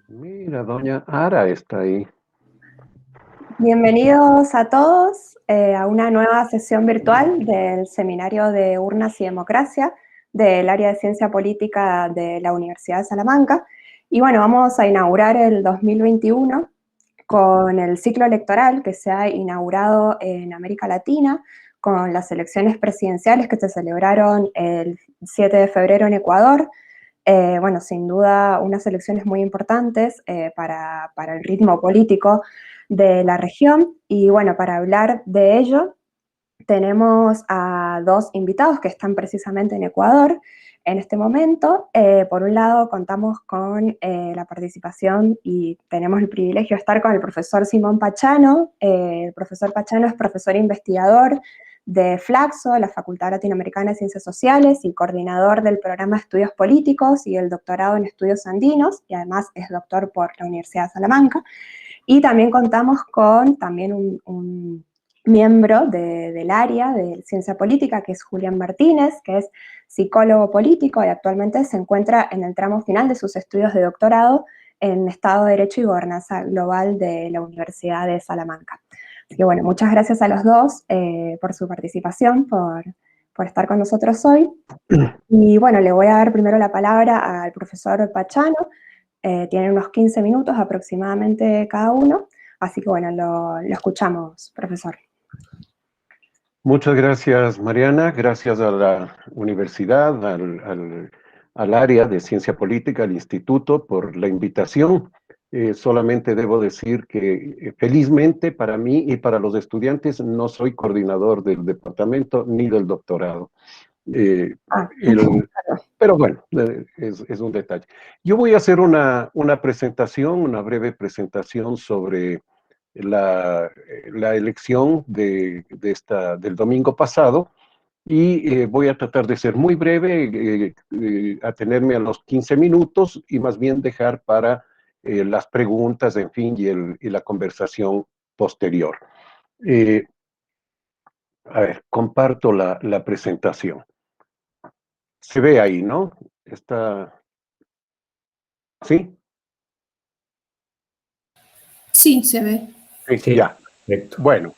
Mira, doña Ara está ahí. Bienvenidos a todos a una nueva sesión virtual del Seminario de Urnas y Democracia del área de Ciencia Política de la Universidad de Salamanca. Y bueno, vamos a inaugurar el 2021 con el ciclo electoral que se ha inaugurado en América Latina, con las elecciones presidenciales que se celebraron el 7 de febrero en Ecuador. Bueno, sin duda unas elecciones muy importantes para el ritmo político de la región. Y bueno, para hablar de ello, tenemos a dos invitados que están precisamente en Ecuador en este momento. Por un lado, contamos con la participación y tenemos el privilegio de estar con el profesor Simón Pachano. El profesor Pachano es profesor investigador de Flaxo, la Facultad Latinoamericana de Ciencias Sociales, y coordinador del programa de Estudios Políticos y el doctorado en Estudios Andinos, y además es doctor por la Universidad de Salamanca. Y también contamos con también un miembro del área de ciencia política, que es Julián Martínez, que es psicólogo político y actualmente se encuentra en el tramo final de sus estudios de doctorado en Estado de Derecho y Gobernanza Global de la Universidad de Salamanca. Así que bueno, muchas gracias a los dos por su participación, por estar con nosotros hoy. Y bueno, le voy a dar primero la palabra al profesor Pachano. Tienen unos 15 minutos aproximadamente cada uno, así que bueno, lo escuchamos, profesor. Muchas gracias, Mariana. Gracias a la universidad, al área de ciencia política, al instituto, por la invitación. Solamente debo decir que felizmente para mí y para los estudiantes no soy coordinador del departamento ni del doctorado. Eh, Ah, el- pero bueno, es un detalle. Yo voy a hacer una presentación, una breve presentación sobre la elección del domingo pasado y voy a tratar de ser muy breve, atenerme a los 15 minutos y más bien dejar para las preguntas, en fin, y la conversación posterior. Eh, a ver, comparto la presentación. Se ve ahí, ¿no? Está, ¿sí? Sí, se ve. Sí, Sí, ya. perfecto. Bueno,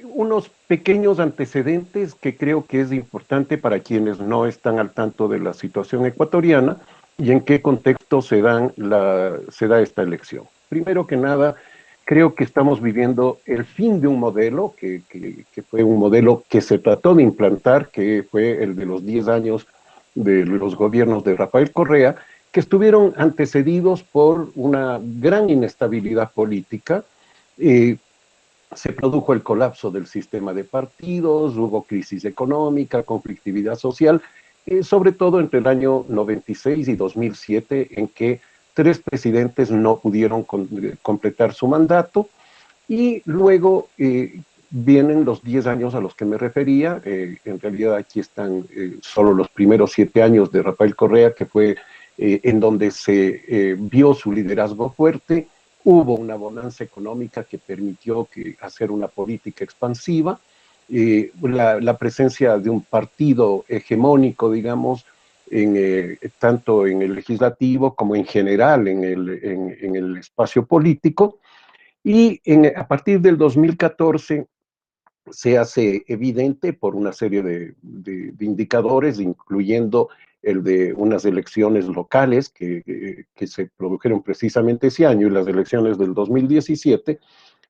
unos pequeños antecedentes que creo que es importante para quienes no están al tanto de la situación ecuatoriana y en qué contexto se da esta elección. Primero que nada, creo que estamos viviendo el fin de un modelo que fue un modelo que se trató de implantar, que fue el de los 10 años de los gobiernos de Rafael Correa, que estuvieron antecedidos por una gran inestabilidad política. Se produjo el colapso del sistema de partidos, hubo crisis económica, conflictividad social, sobre todo entre el año 96 y 2007, en que tres presidentes no pudieron completar su mandato, y luego vienen los 10 años a los que me refería. En realidad aquí están solo los primeros 7 años de Rafael Correa, que fue en donde se vio su liderazgo fuerte. Hubo una bonanza económica que permitió hacer una política expansiva. La presencia de un partido hegemónico, digamos, tanto en el legislativo como en general en el espacio político. Y a partir del 2014 se hace evidente por una serie de indicadores, incluyendo el de unas elecciones locales que se produjeron precisamente ese año y las elecciones del 2017,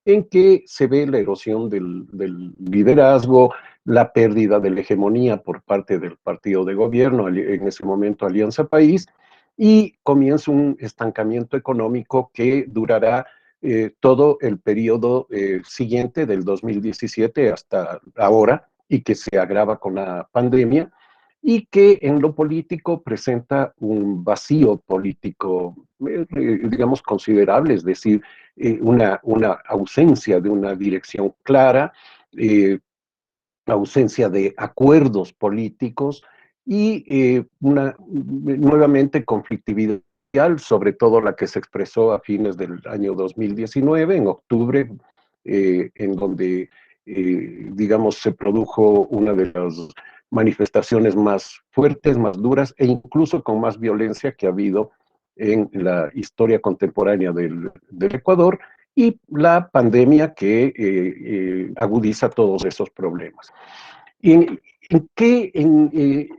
en que se ve la erosión del liderazgo, la pérdida de la hegemonía por parte del partido de gobierno, en ese momento Alianza País, y comienza un estancamiento económico que durará todo el periodo siguiente del 2017 hasta ahora y que se agrava con la pandemia y que en lo político presenta un vacío político, digamos, considerable, es decir, una ausencia de una dirección clara, ausencia de acuerdos políticos y nuevamente conflictividad, sobre todo la que se expresó a fines del año 2019, en octubre, en donde, digamos, se produjo una de las manifestaciones más fuertes, más duras e incluso con más violencia que ha habido en la historia contemporánea del Ecuador, y la pandemia que agudiza todos esos problemas. ¿Y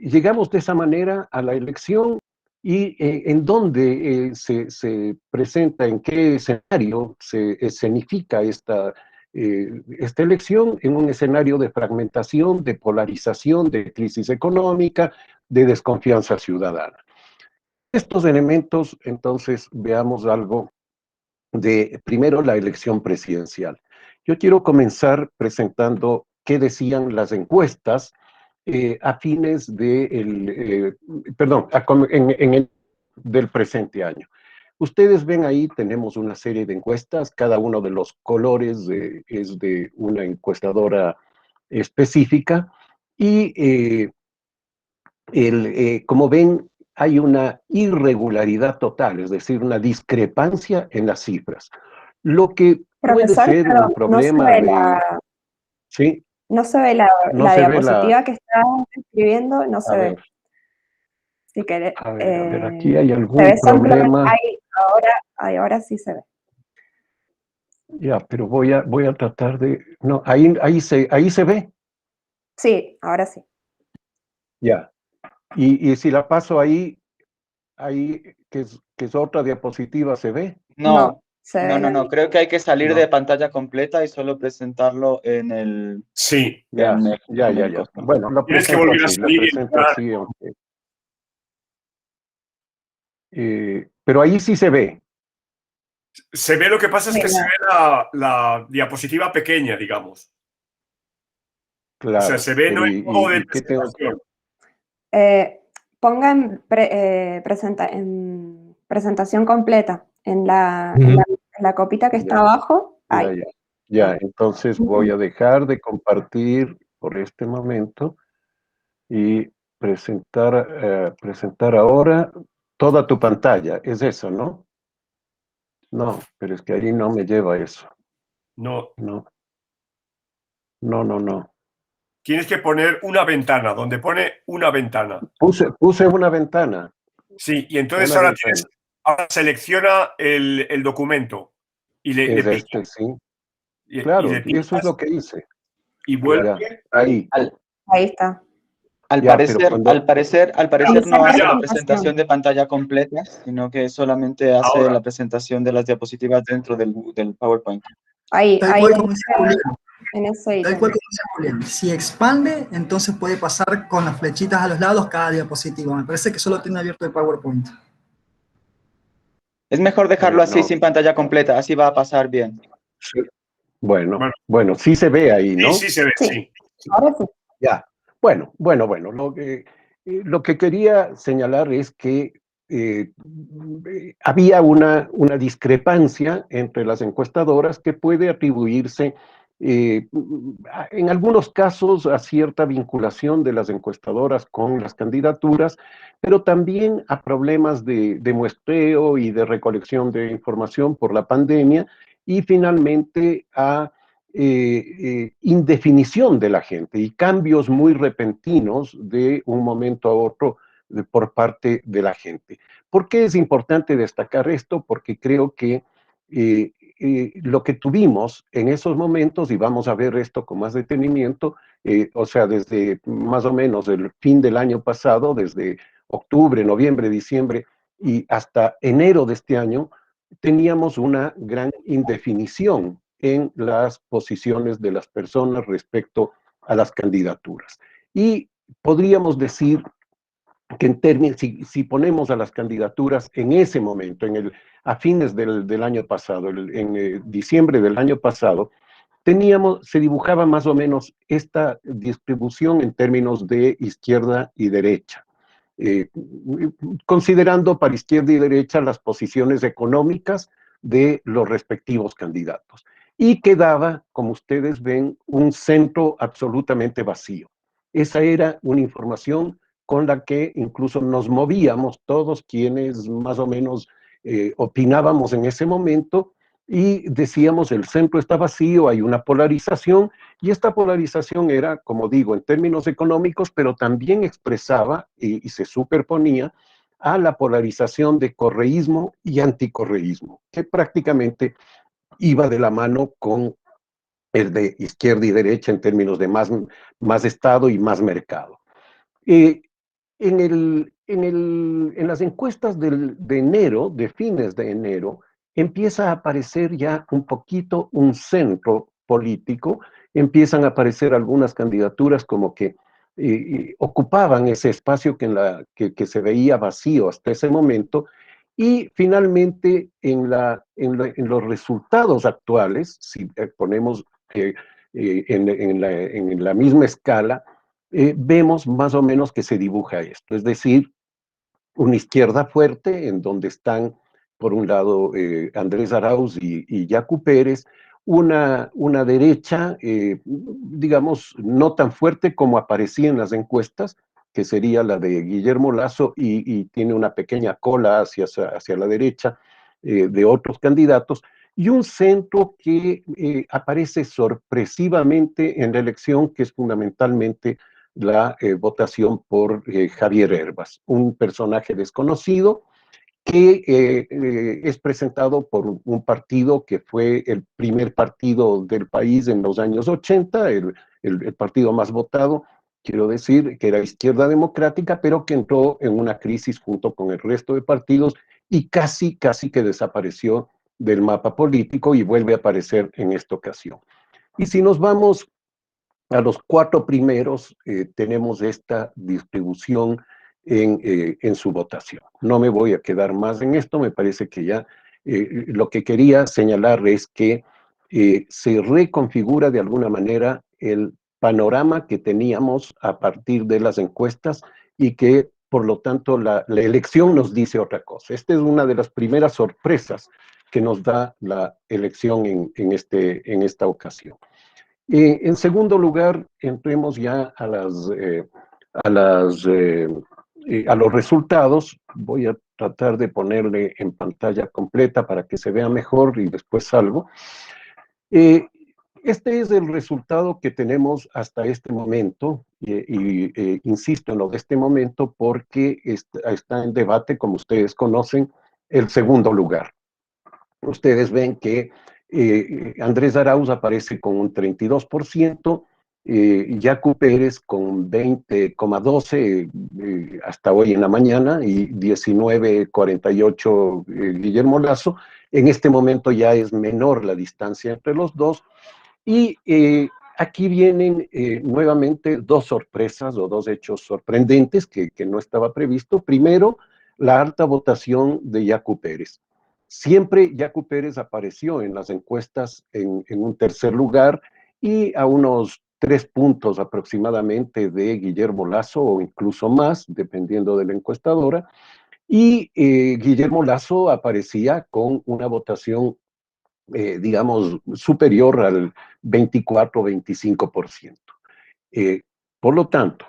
llegamos de esa manera a la elección y en dónde se presenta, en qué escenario se escenifica esta elección? En un escenario de fragmentación, de polarización, de crisis económica, de desconfianza ciudadana. Estos elementos, entonces, veamos algo de, primero, la elección presidencial. Yo quiero comenzar presentando qué decían las encuestas a fines del presente año. Ustedes ven ahí, tenemos una serie de encuestas, cada uno de los colores es de una encuestadora específica, y como ven, hay una irregularidad total, es decir, una discrepancia en las cifras. Lo que puede Profesor, ser pero un problema ¿sí? no se ve No la se ve la... diapositiva que está escribiendo, no se A ve. ver, Si querés, a ver, aquí hay se algún ve solamente problema. ahora sí se ve. Ya, pero voy a tratar de... No, ahí se ve. Sí, ahora sí. Ya. Y si la paso ahí, que es otra diapositiva, ¿se ve? No, se ve No. Creo que hay que salir No. de pantalla completa y solo presentarlo en el... Sí. Ya. Bueno, lo Tienes que presento volver a así, lo salir y presento entrar. así. Pero ahí sí se ve. Se ve, lo que pasa es que se Venga. ve la diapositiva pequeña, digamos. Claro. O sea, se ve, no pero hay modo de ¿y qué tengo que...? Ponga en presentación completa, en la copita que está abajo. Ahí. Ya, entonces voy a dejar de compartir por este momento y presentar ahora toda tu pantalla. Es eso, ¿no? No, pero es que ahí no me lleva eso. No. No. Tienes que poner una ventana, donde pone una ventana. Puse una ventana. Sí, y entonces Una ahora ventana. ahora selecciona el documento y le Es pica. sí. Y Claro, le picas, eso es lo que hice. y vuelve. Ya, ahí. Ahí está. Al Ya, parecer, pero cuando... al parecer Realizar no hace la presentación. presentación de pantalla completa, sino que solamente hace Ahora. la presentación de las diapositivas dentro del PowerPoint. Ahí, Tal cual como dice Julián. en ese Tal ítem. cual como dice Julián. Si expande, entonces puede pasar con las flechitas a los lados cada diapositiva. Me parece que solo tiene abierto el PowerPoint. Es mejor dejarlo así, no. sin pantalla completa, así va a pasar bien. Sí. Bueno, sí se ve ahí, ¿no? Sí, se ve, sí. Ahora sí. Ya, bueno, lo que quería señalar es que había una discrepancia entre las encuestadoras que puede atribuirse en algunos casos a cierta vinculación de las encuestadoras con las candidaturas, pero también a problemas de muestreo y de recolección de información por la pandemia, y finalmente a indefinición de la gente y cambios muy repentinos de un momento a otro por parte de la gente. ¿Por qué es importante destacar esto? Porque creo que lo que tuvimos en esos momentos, y vamos a ver esto con más detenimiento, o sea, desde más o menos el fin del año pasado, desde octubre, noviembre, diciembre y hasta enero de este año, teníamos una gran indefinición en las posiciones de las personas respecto a las candidaturas. Y podríamos decir que en términos, si ponemos a las candidaturas en ese momento, a fines del año pasado, en diciembre del año pasado, se dibujaba más o menos esta distribución en términos de izquierda y derecha. Considerando para izquierda y derecha las posiciones económicas de los respectivos candidatos. Y quedaba, como ustedes ven, un centro absolutamente vacío. Esa era una información con la que incluso nos movíamos todos quienes más o menos opinábamos en ese momento, y decíamos el centro está vacío, hay una polarización, y esta polarización era, como digo, en términos económicos, pero también expresaba y se superponía a la polarización de correísmo y anticorreísmo, que prácticamente iba de la mano con el de izquierda y derecha en términos de más Estado y más mercado. En las encuestas de enero, de fines de enero, empieza a aparecer ya un poquito un centro político, empiezan a aparecer algunas candidaturas como que ocupaban ese espacio que se veía vacío hasta ese momento, y finalmente en los resultados actuales, si ponemos en la misma escala, vemos más o menos que se dibuja esto, es decir, una izquierda fuerte en donde están, por un lado, Andrés Arauz y Yacu Pérez, una derecha, digamos, no tan fuerte como aparecía en las encuestas, que sería la de Guillermo Lasso, y tiene una pequeña cola hacia la derecha de otros candidatos, y un centro que aparece sorpresivamente en la elección, que es fundamentalmente la votación por Javier Hervas, un personaje desconocido que es presentado por un partido que fue el primer partido del país en los años 80, el partido más votado, quiero decir, que era Izquierda Democrática, pero que entró en una crisis junto con el resto de partidos y casi que desapareció del mapa político y vuelve a aparecer en esta ocasión. Y si nos vamos a los 4 primeros, tenemos esta distribución en su votación. No me voy a quedar más en esto, me parece que ya lo que quería señalar es que se reconfigura de alguna manera el panorama que teníamos a partir de las encuestas y que, por lo tanto, la elección nos dice otra cosa. Esta es una de las primeras sorpresas que nos da la elección en esta ocasión. En segundo lugar, entremos ya a los resultados. Voy a tratar de ponerle en pantalla completa para que se vea mejor y después salgo. Este es el resultado que tenemos hasta este momento, insisto en lo de este momento porque está en debate, como ustedes conocen, el segundo lugar. Ustedes ven que Andrés Arauz aparece con un 32%, Yacu Pérez con 20,12 hasta hoy en la mañana y 19,48 Guillermo Lasso. En este momento ya es menor la distancia entre los dos y aquí vienen nuevamente dos sorpresas o dos hechos sorprendentes que no estaba previsto. Primero, la alta votación de Yacu Pérez. Siempre Yacu Pérez apareció en las encuestas en un tercer lugar y a unos 3 puntos aproximadamente de Guillermo Lasso o incluso más, dependiendo de la encuestadora, y Guillermo Lasso aparecía con una votación, digamos, superior al 24-25%. Por lo tanto,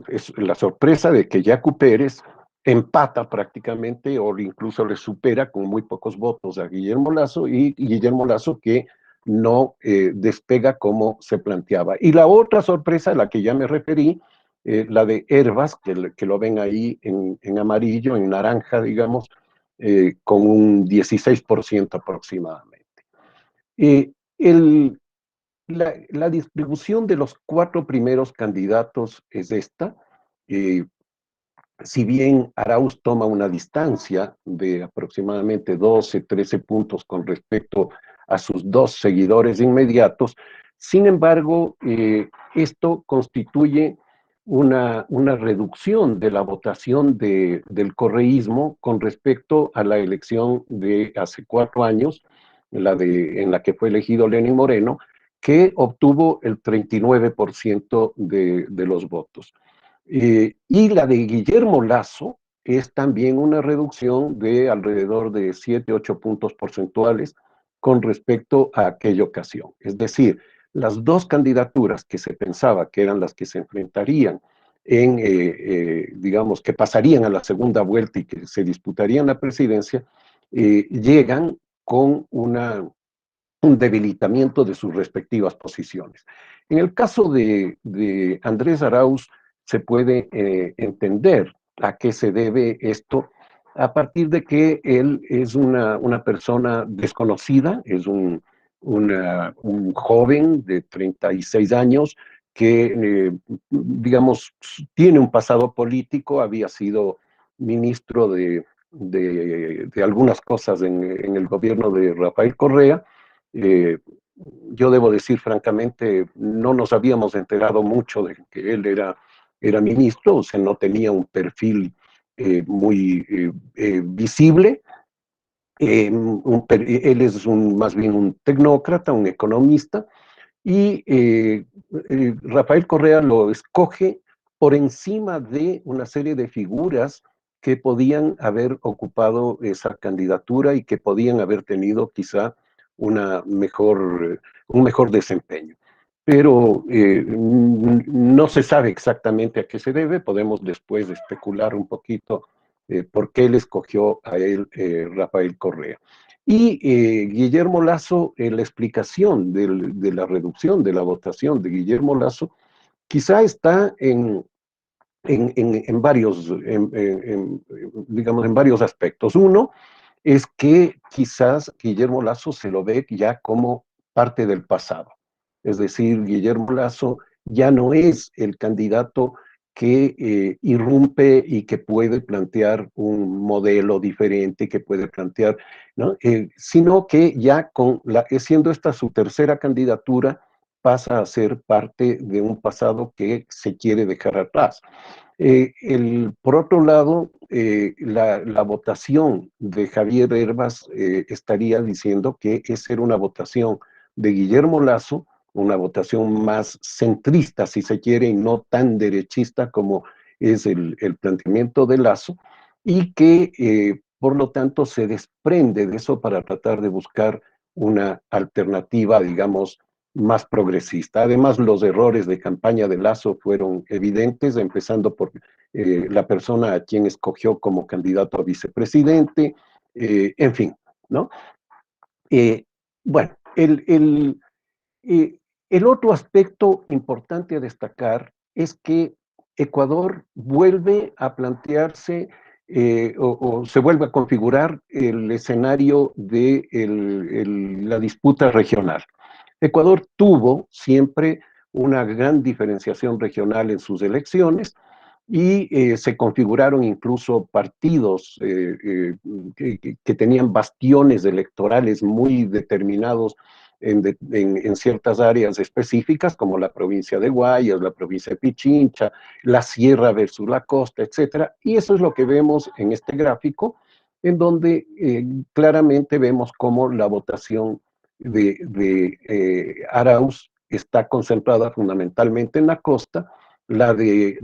es la sorpresa de que Yacu Pérez empata prácticamente o incluso le supera con muy pocos votos a Guillermo Lasso y Guillermo Lasso que no despega como se planteaba. Y la otra sorpresa a la que ya me referí, la de Hervas, que lo ven ahí en amarillo, en naranja, digamos, con un 16% aproximadamente. La distribución de los 4 primeros candidatos es esta. Si bien Arauz toma una distancia de aproximadamente 12, 13 puntos con respecto a sus 2 seguidores inmediatos, sin embargo, esto constituye una reducción de la votación del correísmo con respecto a la elección de hace 4 años, en la que fue elegido Lenín Moreno, que obtuvo el 39% de los votos. Y la de Guillermo Lasso es también una reducción de alrededor de 7, 8 puntos porcentuales con respecto a aquella ocasión. Es decir, las 2 candidaturas que se pensaba que eran las que se enfrentarían digamos, que pasarían a la segunda vuelta y que se disputarían la presidencia, llegan con un debilitamiento de sus respectivas posiciones. En el caso de Andrés Arauz, se puede entender a qué se debe esto a partir de que él es una persona desconocida, es un joven de 36 años que, digamos, tiene un pasado político, había sido ministro de algunas cosas en el gobierno de Rafael Correa. Yo debo decir francamente, no nos habíamos enterado mucho de que él era ministro, o sea, no tenía un perfil muy visible. Él es más bien un tecnócrata, un economista, y Rafael Correa lo escoge por encima de una serie de figuras que podían haber ocupado esa candidatura y que podían haber tenido quizá un mejor desempeño. Pero no se sabe exactamente a qué se debe, podemos después especular un poquito por qué él escogió a él, Rafael Correa. Y Guillermo Lasso, la explicación de la reducción de la votación de Guillermo Lasso, quizá está digamos, en varios aspectos. Uno es que quizás Guillermo Lasso se lo ve ya como parte del pasado. Es decir, Guillermo Lasso ya no es el candidato que irrumpe y que puede plantear un modelo diferente, que puede plantear, ¿no? Sino que ya siendo esta su tercera candidatura, pasa a ser parte de un pasado que se quiere dejar atrás. Por otro lado, la votación de Javier Hervas estaría diciendo que esa era una votación de Guillermo Lasso, una votación más centrista, si se quiere, y no tan derechista como es el planteamiento de Lasso, y que por lo tanto se desprende de eso para tratar de buscar una alternativa, digamos, más progresista. Además, los errores de campaña de Lasso fueron evidentes, empezando por la persona a quien escogió como candidato a vicepresidente, en fin, ¿no? Bueno, el otro aspecto importante a destacar es que Ecuador vuelve a plantearse o se vuelve a configurar el escenario de la disputa regional. Ecuador tuvo siempre una gran diferenciación regional en sus elecciones y se configuraron incluso partidos que tenían bastiones electorales muy determinados en ciertas áreas específicas, como la provincia de Guayas, la provincia de Pichincha, la sierra versus la costa, etcétera. Y eso es lo que vemos en este gráfico, en donde claramente vemos cómo la votación de Arauz está concentrada fundamentalmente en la costa, la de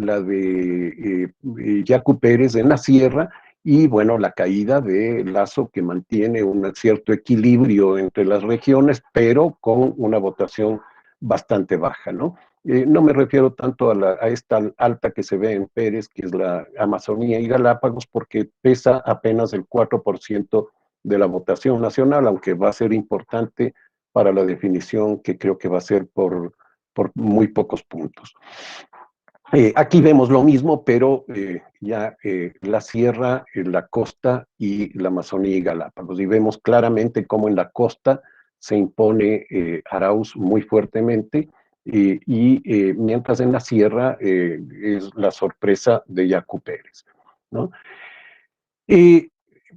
Yacu Pérez en la sierra, y bueno, la caída de Lasso, que mantiene un cierto equilibrio entre las regiones, pero con una votación bastante baja, ¿no? No me refiero tanto a esta alta que se ve en Pérez, que es la Amazonía y Galápagos, porque pesa apenas el 4% de la votación nacional, aunque va a ser importante para la definición, que creo que va a ser por muy pocos puntos. Aquí vemos lo mismo, pero ya la sierra, la costa y la Amazonía y Galápagos. Y vemos claramente cómo en la costa se impone Arauz muy fuertemente, mientras en la sierra es la sorpresa de Yacu Pérez, ¿no?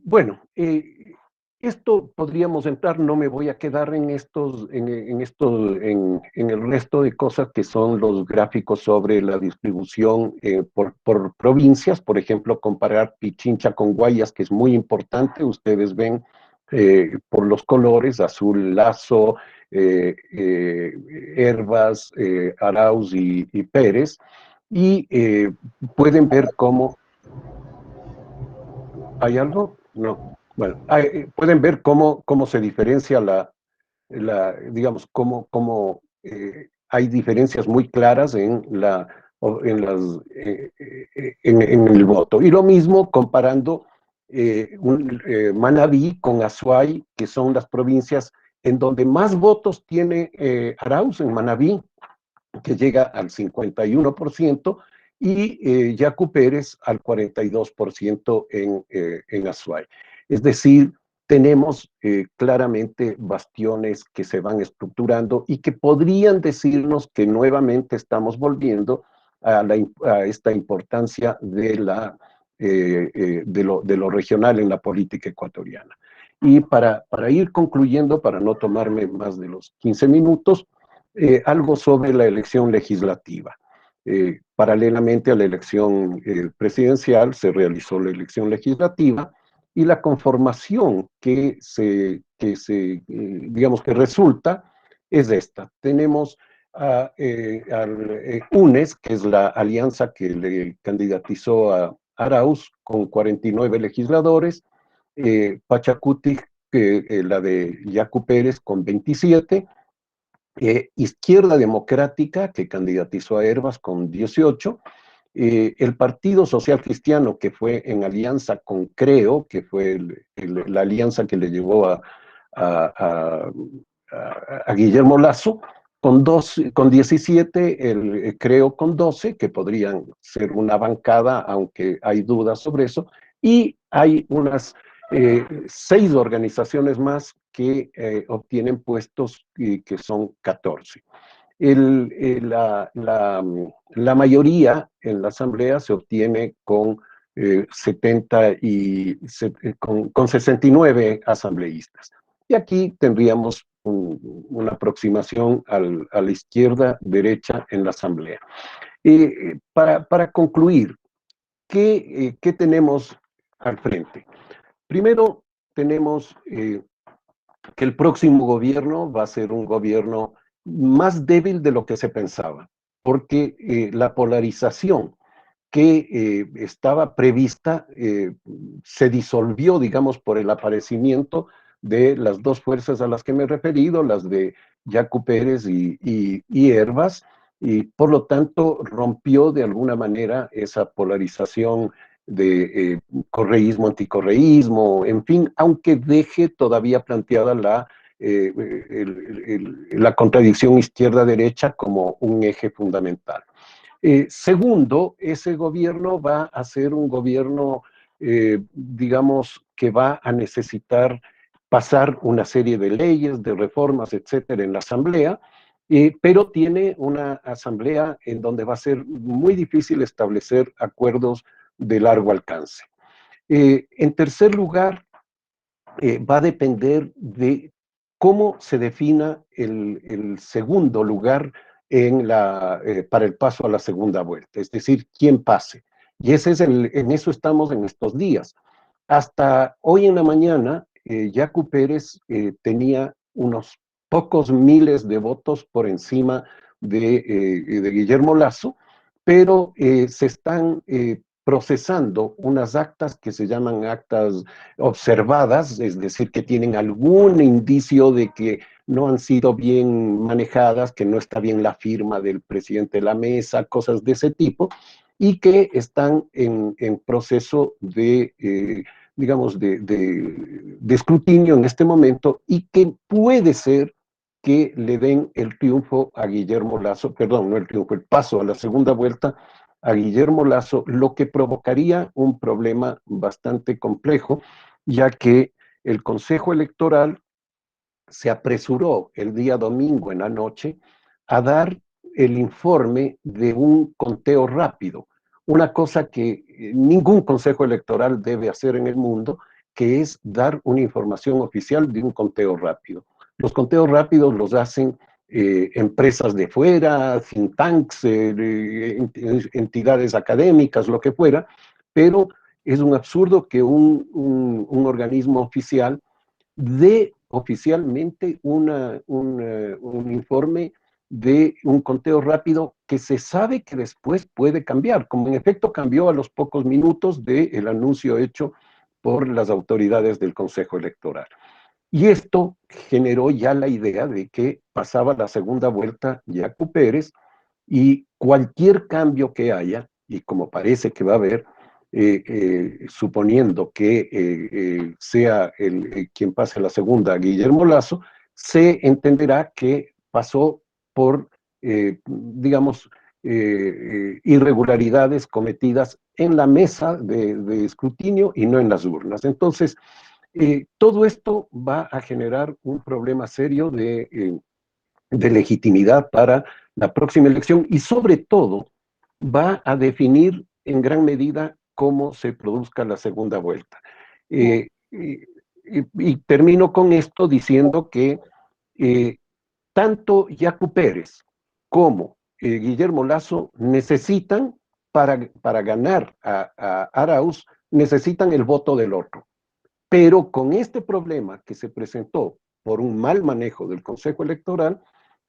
Bueno, esto podríamos entrar, no me voy a quedar en el resto de cosas que son los gráficos sobre la distribución por provincias, por ejemplo, comparar Pichincha con Guayas, que es muy importante. Ustedes ven por los colores, azul Lasso, Hervas, Arauz y Pérez, y pueden ver cómo... ¿Hay algo? No. Bueno, pueden ver cómo se diferencia digamos, cómo hay diferencias muy claras en el voto. Y lo mismo comparando Manabí con Azuay, que son las provincias en donde más votos tiene Arauz, en Manabí, que llega al 51%, y Yacu Pérez al 42% en Azuay. Es decir, tenemos claramente bastiones que se van estructurando y que podrían decirnos que nuevamente estamos volviendo a esta importancia de lo regional en la política ecuatoriana. Y para ir concluyendo, para no tomarme más de los 15 minutos, algo sobre la elección legislativa. Paralelamente a la elección presidencial se realizó la elección legislativa y la conformación digamos que resulta es esta. Tenemos al UNES, que es la alianza que le candidatizó a Arauz con 49 legisladores, Pachacuti, la de Yacu Pérez con 27, Izquierda Democrática, que candidatizó a Hervas con 18, el Partido Social Cristiano, que fue en alianza con Creo, que fue la alianza que le llevó a Guillermo Lasso, con 17, el Creo con 12, que podrían ser una bancada, aunque hay dudas sobre eso, y hay unas 6 organizaciones más que obtienen puestos que son 14. La mayoría en la Asamblea se obtiene con 69 asambleístas. Y aquí tendríamos una aproximación a la izquierda-derecha en la Asamblea. Para concluir, ¿qué tenemos al frente? Primero, tenemos que el próximo gobierno va a ser un gobierno más débil de lo que se pensaba, porque la polarización que estaba prevista se disolvió, digamos, por el aparecimiento de las dos fuerzas a las que me he referido, las de Yacu Pérez y Hervas, y por lo tanto rompió de alguna manera esa polarización de correísmo, anticorreísmo, en fin, aunque deje todavía planteada la contradicción izquierda-derecha como un eje fundamental. Segundo, ese gobierno va a ser un gobierno, digamos, que va a necesitar pasar una serie de leyes, de reformas, etcétera, en la Asamblea, pero tiene una Asamblea en donde va a ser muy difícil establecer acuerdos de largo alcance. En tercer lugar, va a depender de cómo se defina el segundo lugar para el paso a la segunda vuelta, es decir, quién pase. Y en eso estamos en estos días. Hasta hoy en la mañana, Yacu Pérez tenía unos pocos miles de votos por encima de Guillermo Lasso, pero se están procesando unas actas que se llaman actas observadas, es decir, que tienen algún indicio de que no han sido bien manejadas, que no está bien la firma del presidente de la mesa, cosas de ese tipo, y que están en proceso de, digamos, de escrutinio en este momento, y que puede ser que le den el triunfo a Guillermo Lasso, perdón, no el triunfo, el paso a la segunda vuelta a Guillermo Lasso, lo que provocaría un problema bastante complejo, ya que el Consejo Electoral se apresuró el día domingo en la noche a dar el informe de un conteo rápido, una cosa que ningún consejo electoral debe hacer en el mundo, que es dar una información oficial de un conteo rápido. Los conteos rápidos los hacen empresas de fuera, think tanks, entidades académicas, lo que fuera, pero es un absurdo que un organismo oficial dé oficialmente un informe de un conteo rápido que se sabe que después puede cambiar, como en efecto cambió a los pocos minutos del anuncio hecho por las autoridades del Consejo Electoral. Y esto generó ya la idea de que pasaba la segunda vuelta Yacu Pérez, y cualquier cambio que haya, y como parece que va a haber, suponiendo que sea quien pase la segunda, Guillermo Lasso, se entenderá que pasó por, digamos, irregularidades cometidas en la mesa de escrutinio y no en las urnas. Entonces, todo esto va a generar un problema serio de legitimidad para la próxima elección y sobre todo va a definir en gran medida cómo se produzca la segunda vuelta. Y termino con esto diciendo que tanto Yacu Pérez como Guillermo Lasso necesitan, para ganar a Arauz, necesitan el voto del otro. Pero con este problema que se presentó por un mal manejo del Consejo Electoral,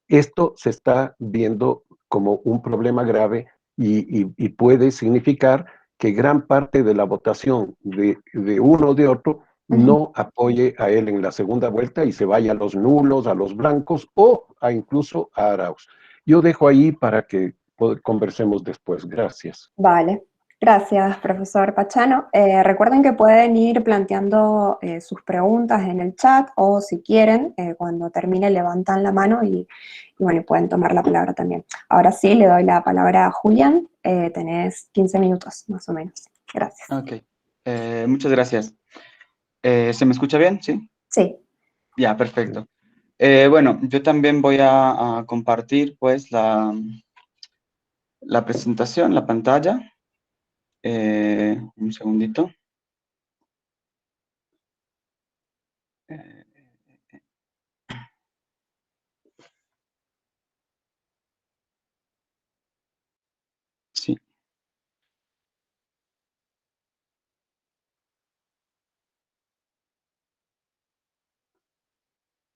esto se está viendo como un problema grave y puede significar que gran parte de la votación de uno o de otro no apoye a él en la segunda vuelta y se vaya a los nulos, a los blancos o incluso a Arauz. Yo dejo ahí para que conversemos después. Gracias. Vale. Gracias, profesor Pachano. Recuerden que pueden ir planteando sus preguntas en el chat o si quieren, cuando termine levantan la mano y bueno, pueden tomar la palabra también. Ahora sí, le doy la palabra a Julián. Tenés 15 minutos, más o menos. Gracias. Ok, muchas gracias. ¿Se me escucha bien? ¿Sí? Sí. Ya, perfecto. Bueno, yo también voy a compartir pues la presentación, la pantalla. Un segundito. Sí.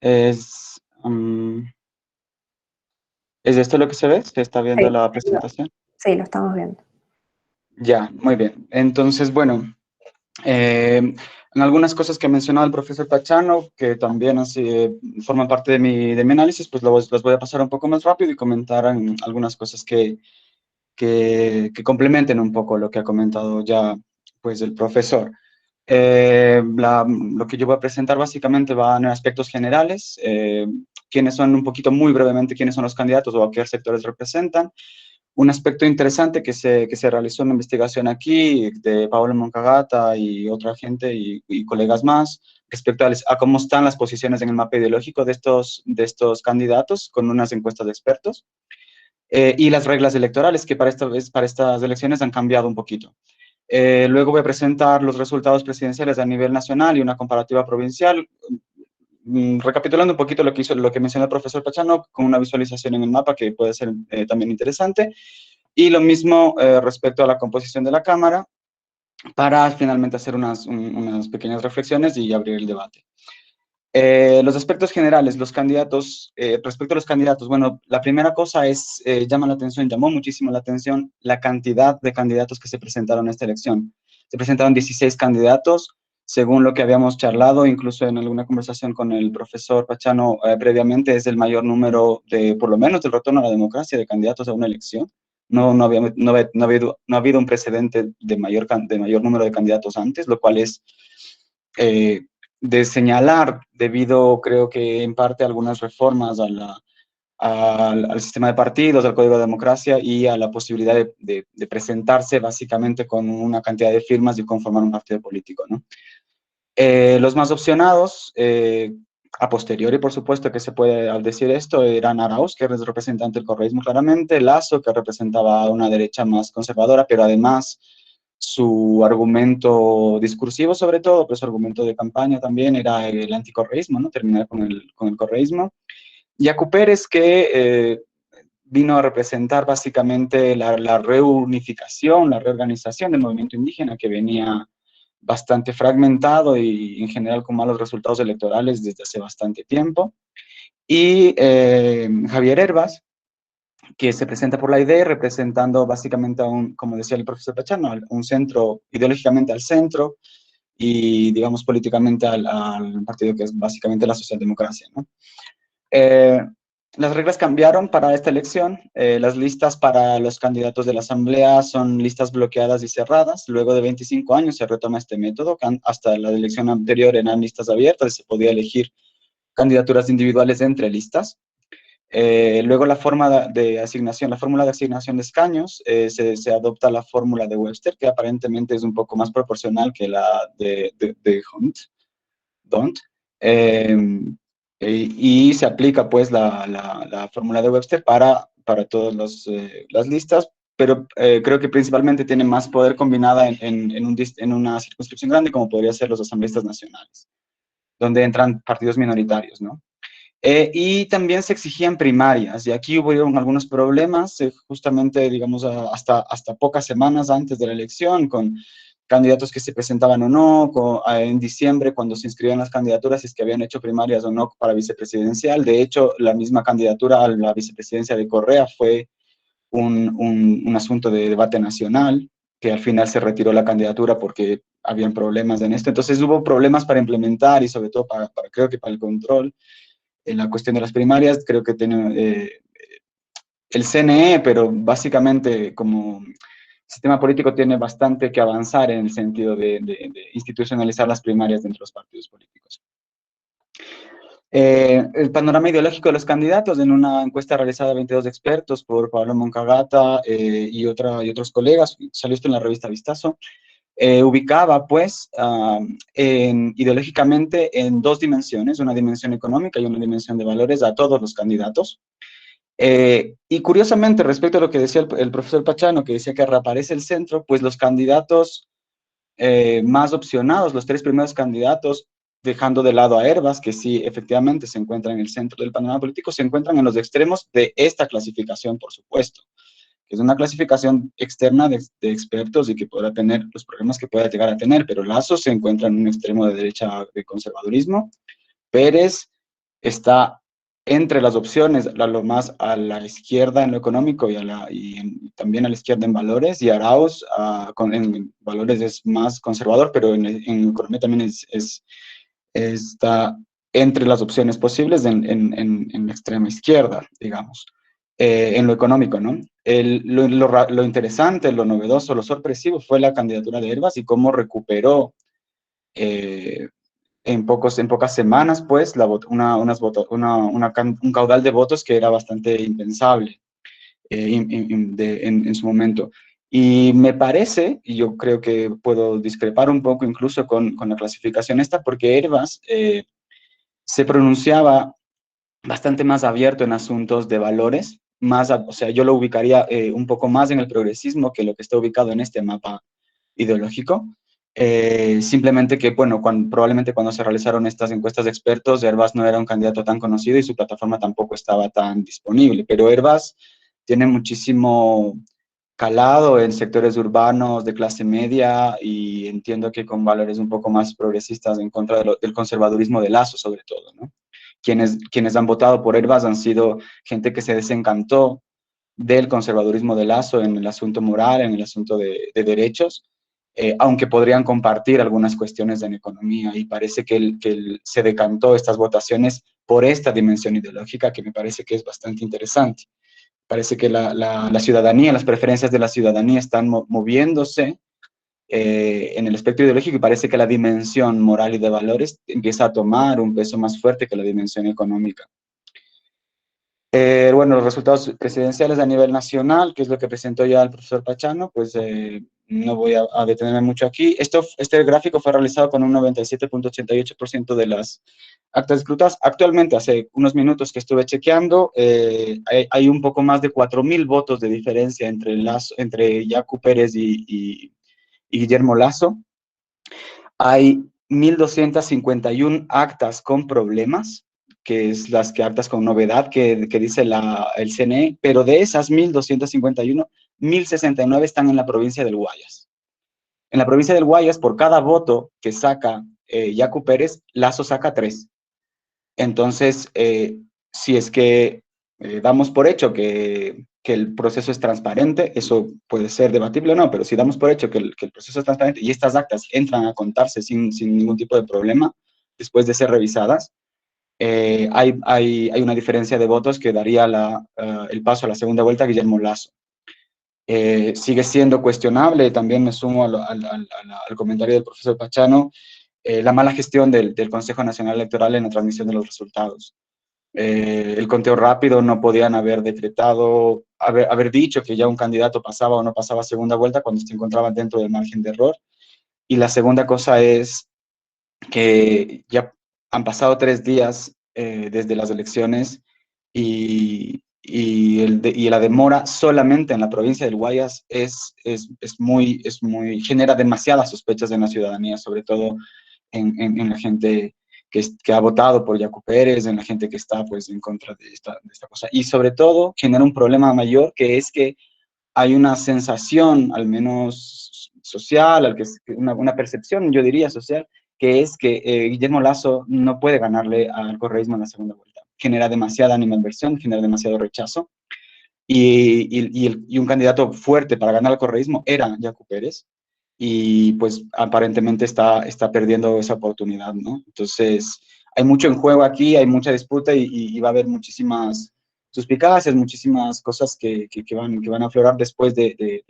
¿Es esto lo que se ve? ¿Se está viendo Sí, la presentación? sí, lo estamos viendo. Ya, muy bien. Entonces, bueno, en algunas cosas que ha mencionado el profesor Pachano, que también forman parte de mi análisis, pues los voy a pasar un poco más rápido y comentar algunas cosas que complementen un poco lo que ha comentado ya pues el profesor. Lo que yo voy a presentar básicamente va en aspectos generales, quiénes son un poquito muy brevemente, quiénes son los candidatos o a qué sectores representan. Un aspecto interesante que se realizó una investigación aquí de Pablo Moncagata y otra gente y colegas más respecto a cómo están las posiciones en el mapa ideológico de estos candidatos con unas encuestas de expertos y las reglas electorales que para estas elecciones han cambiado un poquito. Luego voy a presentar los resultados presidenciales a nivel nacional y una comparativa provincial, recapitulando un poquito lo que mencionó el profesor Pachano, con una visualización en el mapa que puede ser también interesante, y lo mismo respecto a la composición de la Cámara, para finalmente hacer unas pequeñas reflexiones y abrir el debate. Los aspectos generales, los candidatos, respecto a los candidatos, bueno, la primera cosa es, llamó muchísimo la atención la cantidad de candidatos que se presentaron a esta elección. Se presentaron 16 candidatos, según lo que habíamos charlado, incluso en alguna conversación con el profesor Pachano previamente, es el mayor número por lo menos del retorno a la democracia de candidatos a una elección. No ha habido un precedente de mayor número de candidatos antes, lo cual es de señalar, debido, creo que en parte, a algunas reformas al sistema de partidos, al Código de Democracia y a la posibilidad de presentarse básicamente con una cantidad de firmas y conformar un partido político, ¿no? Los más opcionados, a posteriori, por supuesto que se puede decir esto, eran Arauz, que es representante del correísmo claramente, Lasso, que representaba a una derecha más conservadora, pero además su argumento discursivo sobre todo, pero su argumento de campaña también era el anticorreísmo, ¿no? Terminar con el correísmo. Yacu Pérez, que vino a representar básicamente la reunificación, la reorganización del movimiento indígena, que venía bastante fragmentado y en general con malos resultados electorales desde hace bastante tiempo. Y Javier Hervas, que se presenta por la idea, representando básicamente como decía el profesor Pachano, un centro, ideológicamente al centro, y digamos políticamente al partido que es básicamente la socialdemocracia, ¿no? las reglas cambiaron para esta elección. Las listas para los candidatos de la Asamblea son listas bloqueadas y cerradas. Luego de 25 años se retoma este método. Hasta la elección anterior eran listas abiertas y se podía elegir candidaturas individuales entre listas. Luego la fórmula de asignación de escaños, se adopta la fórmula de Webster, que aparentemente es un poco más proporcional que la de D'Hondt. Y se aplica pues la fórmula de Webster para todas las listas, pero creo que principalmente tiene más poder combinada en una circunscripción grande, como podría ser los asambleístas nacionales, donde entran partidos minoritarios, ¿no? Y también se exigían primarias, y aquí hubo algunos problemas, justamente, digamos, hasta pocas semanas antes de la elección, con candidatos que se presentaban o no, en diciembre, cuando se inscribían las candidaturas, si es que habían hecho primarias o no para vicepresidencial. De hecho, la misma candidatura a la vicepresidencia de Correa fue un asunto de debate nacional, que al final se retiró la candidatura porque habían problemas en esto. Entonces hubo problemas para implementar y sobre todo creo que para el control. En la cuestión de las primarias, creo que tiene el CNE, pero básicamente como sistema político tiene bastante que avanzar en el sentido de institucionalizar las primarias dentro de los partidos políticos. El panorama ideológico de los candidatos, en una encuesta realizada a 22 expertos por Pablo Moncagata y otros colegas, salió esto en la revista Vistazo, ubicaba, pues, ideológicamente en dos dimensiones, una dimensión económica y una dimensión de valores a todos los candidatos. Y curiosamente, respecto a lo que decía el profesor Pachano, que decía que reaparece el centro, pues los candidatos más opcionados, los tres primeros candidatos, dejando de lado a Hervas, que sí, efectivamente se encuentra en el centro del panorama político, se encuentran en los extremos de esta clasificación, por supuesto, que es una clasificación externa de expertos y que podrá tener los problemas que pueda llegar a tener, pero Lasso se encuentra en un extremo de derecha de conservadurismo, Pérez está entre las opciones, lo más a la izquierda en lo económico y también a la izquierda en valores, y Arauz en valores es más conservador, pero en economía también está entre las opciones posibles en la extrema izquierda, digamos, en lo económico, ¿no? Lo interesante, lo novedoso, lo sorpresivo fue la candidatura de Hervas y cómo recuperó en pocas semanas, pues, un caudal de votos que era bastante impensable en su momento. Y me parece, y yo creo que puedo discrepar un poco incluso con la clasificación esta, porque Hervas se pronunciaba bastante más abierto en asuntos de valores, o sea, yo lo ubicaría un poco más en el progresismo que lo que está ubicado en este mapa ideológico. Simplemente que, bueno, probablemente cuando se realizaron estas encuestas de expertos, Hervas no era un candidato tan conocido y su plataforma tampoco estaba tan disponible, pero Hervas tiene muchísimo calado en sectores urbanos de clase media y entiendo que con valores un poco más progresistas en contra del conservadurismo de Lasso, sobre todo, ¿no? Quienes han votado por Hervas han sido gente que se desencantó del conservadurismo de Lasso en el asunto moral, en el asunto de derechos, aunque podrían compartir algunas cuestiones en economía, y parece que se decantó estas votaciones por esta dimensión ideológica, que me parece que es bastante interesante. Parece que la ciudadanía, las preferencias de la ciudadanía están moviéndose en el espectro ideológico, y parece que la dimensión moral y de valores empieza a tomar un peso más fuerte que la dimensión económica. Bueno, los resultados presidenciales a nivel nacional, que es lo que presentó ya el profesor Pachano, pues no voy a detenerme mucho aquí. Este gráfico fue realizado con un 97.88% de las actas escrutadas. Actualmente, hace unos minutos que estuve chequeando, hay un poco más de 4.000 votos de diferencia entre Yacu Pérez y Guillermo Lasso. Hay 1.251 actas con problemas, que es las actas con novedad que dice el CNE, pero de esas 1.251, 1.069 están en la provincia del Guayas. En la provincia del Guayas, por cada voto que saca Yacu Pérez, Lasso saca 3. Entonces, si es que damos por hecho que el proceso es transparente, eso puede ser debatible o no, pero si damos por hecho que el proceso es transparente y estas actas entran a contarse sin ningún tipo de problema, después de ser revisadas, hay una diferencia de votos que daría el paso a la segunda vuelta a Guillermo Lasso. Sigue siendo cuestionable, también me sumo al comentario del profesor Pachano, la mala gestión del Consejo Nacional Electoral en la transmisión de los resultados. El conteo rápido no podían haber decretado, haber dicho que ya un candidato pasaba o no pasaba a segunda vuelta cuando se encontraban dentro del margen de error. Y la segunda cosa es que ya han pasado 3 días desde las elecciones y la demora solamente en la provincia del Guayas genera demasiadas sospechas en la ciudadanía, sobre todo en la gente que ha votado por Yacu Pérez, en la gente que está pues en contra de esta cosa. Y sobre todo genera un problema mayor, que es que hay una sensación, al menos social, una percepción, yo diría social, que es que Guillermo Lasso no puede ganarle al correísmo en la segunda vuelta. Genera demasiada animadversión, genera demasiado rechazo, y un candidato fuerte para ganar al correísmo era Yacu Pérez, y pues aparentemente está perdiendo esa oportunidad, ¿no? Entonces, hay mucho en juego aquí, hay mucha disputa y va a haber muchísimas suspicacias, muchísimas cosas que van a aflorar después de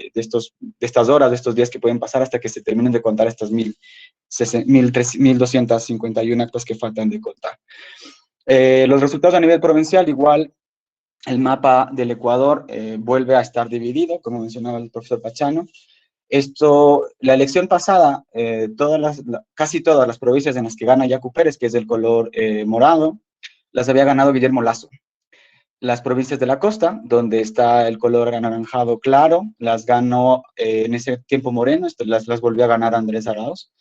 estas horas, de estos días que pueden pasar hasta que se terminen de contar estas 1.251 actas que faltan de contar. Los resultados a nivel provincial, igual, el mapa del Ecuador vuelve a estar dividido, como mencionaba el profesor Pachano. La elección pasada, casi todas las provincias en las que gana Yacu Pérez, que es el color morado, las había ganado Guillermo Lasso. Las provincias de la costa, donde está el color anaranjado claro, las ganó en ese tiempo Moreno, las volvió a ganar Andrés Arauz.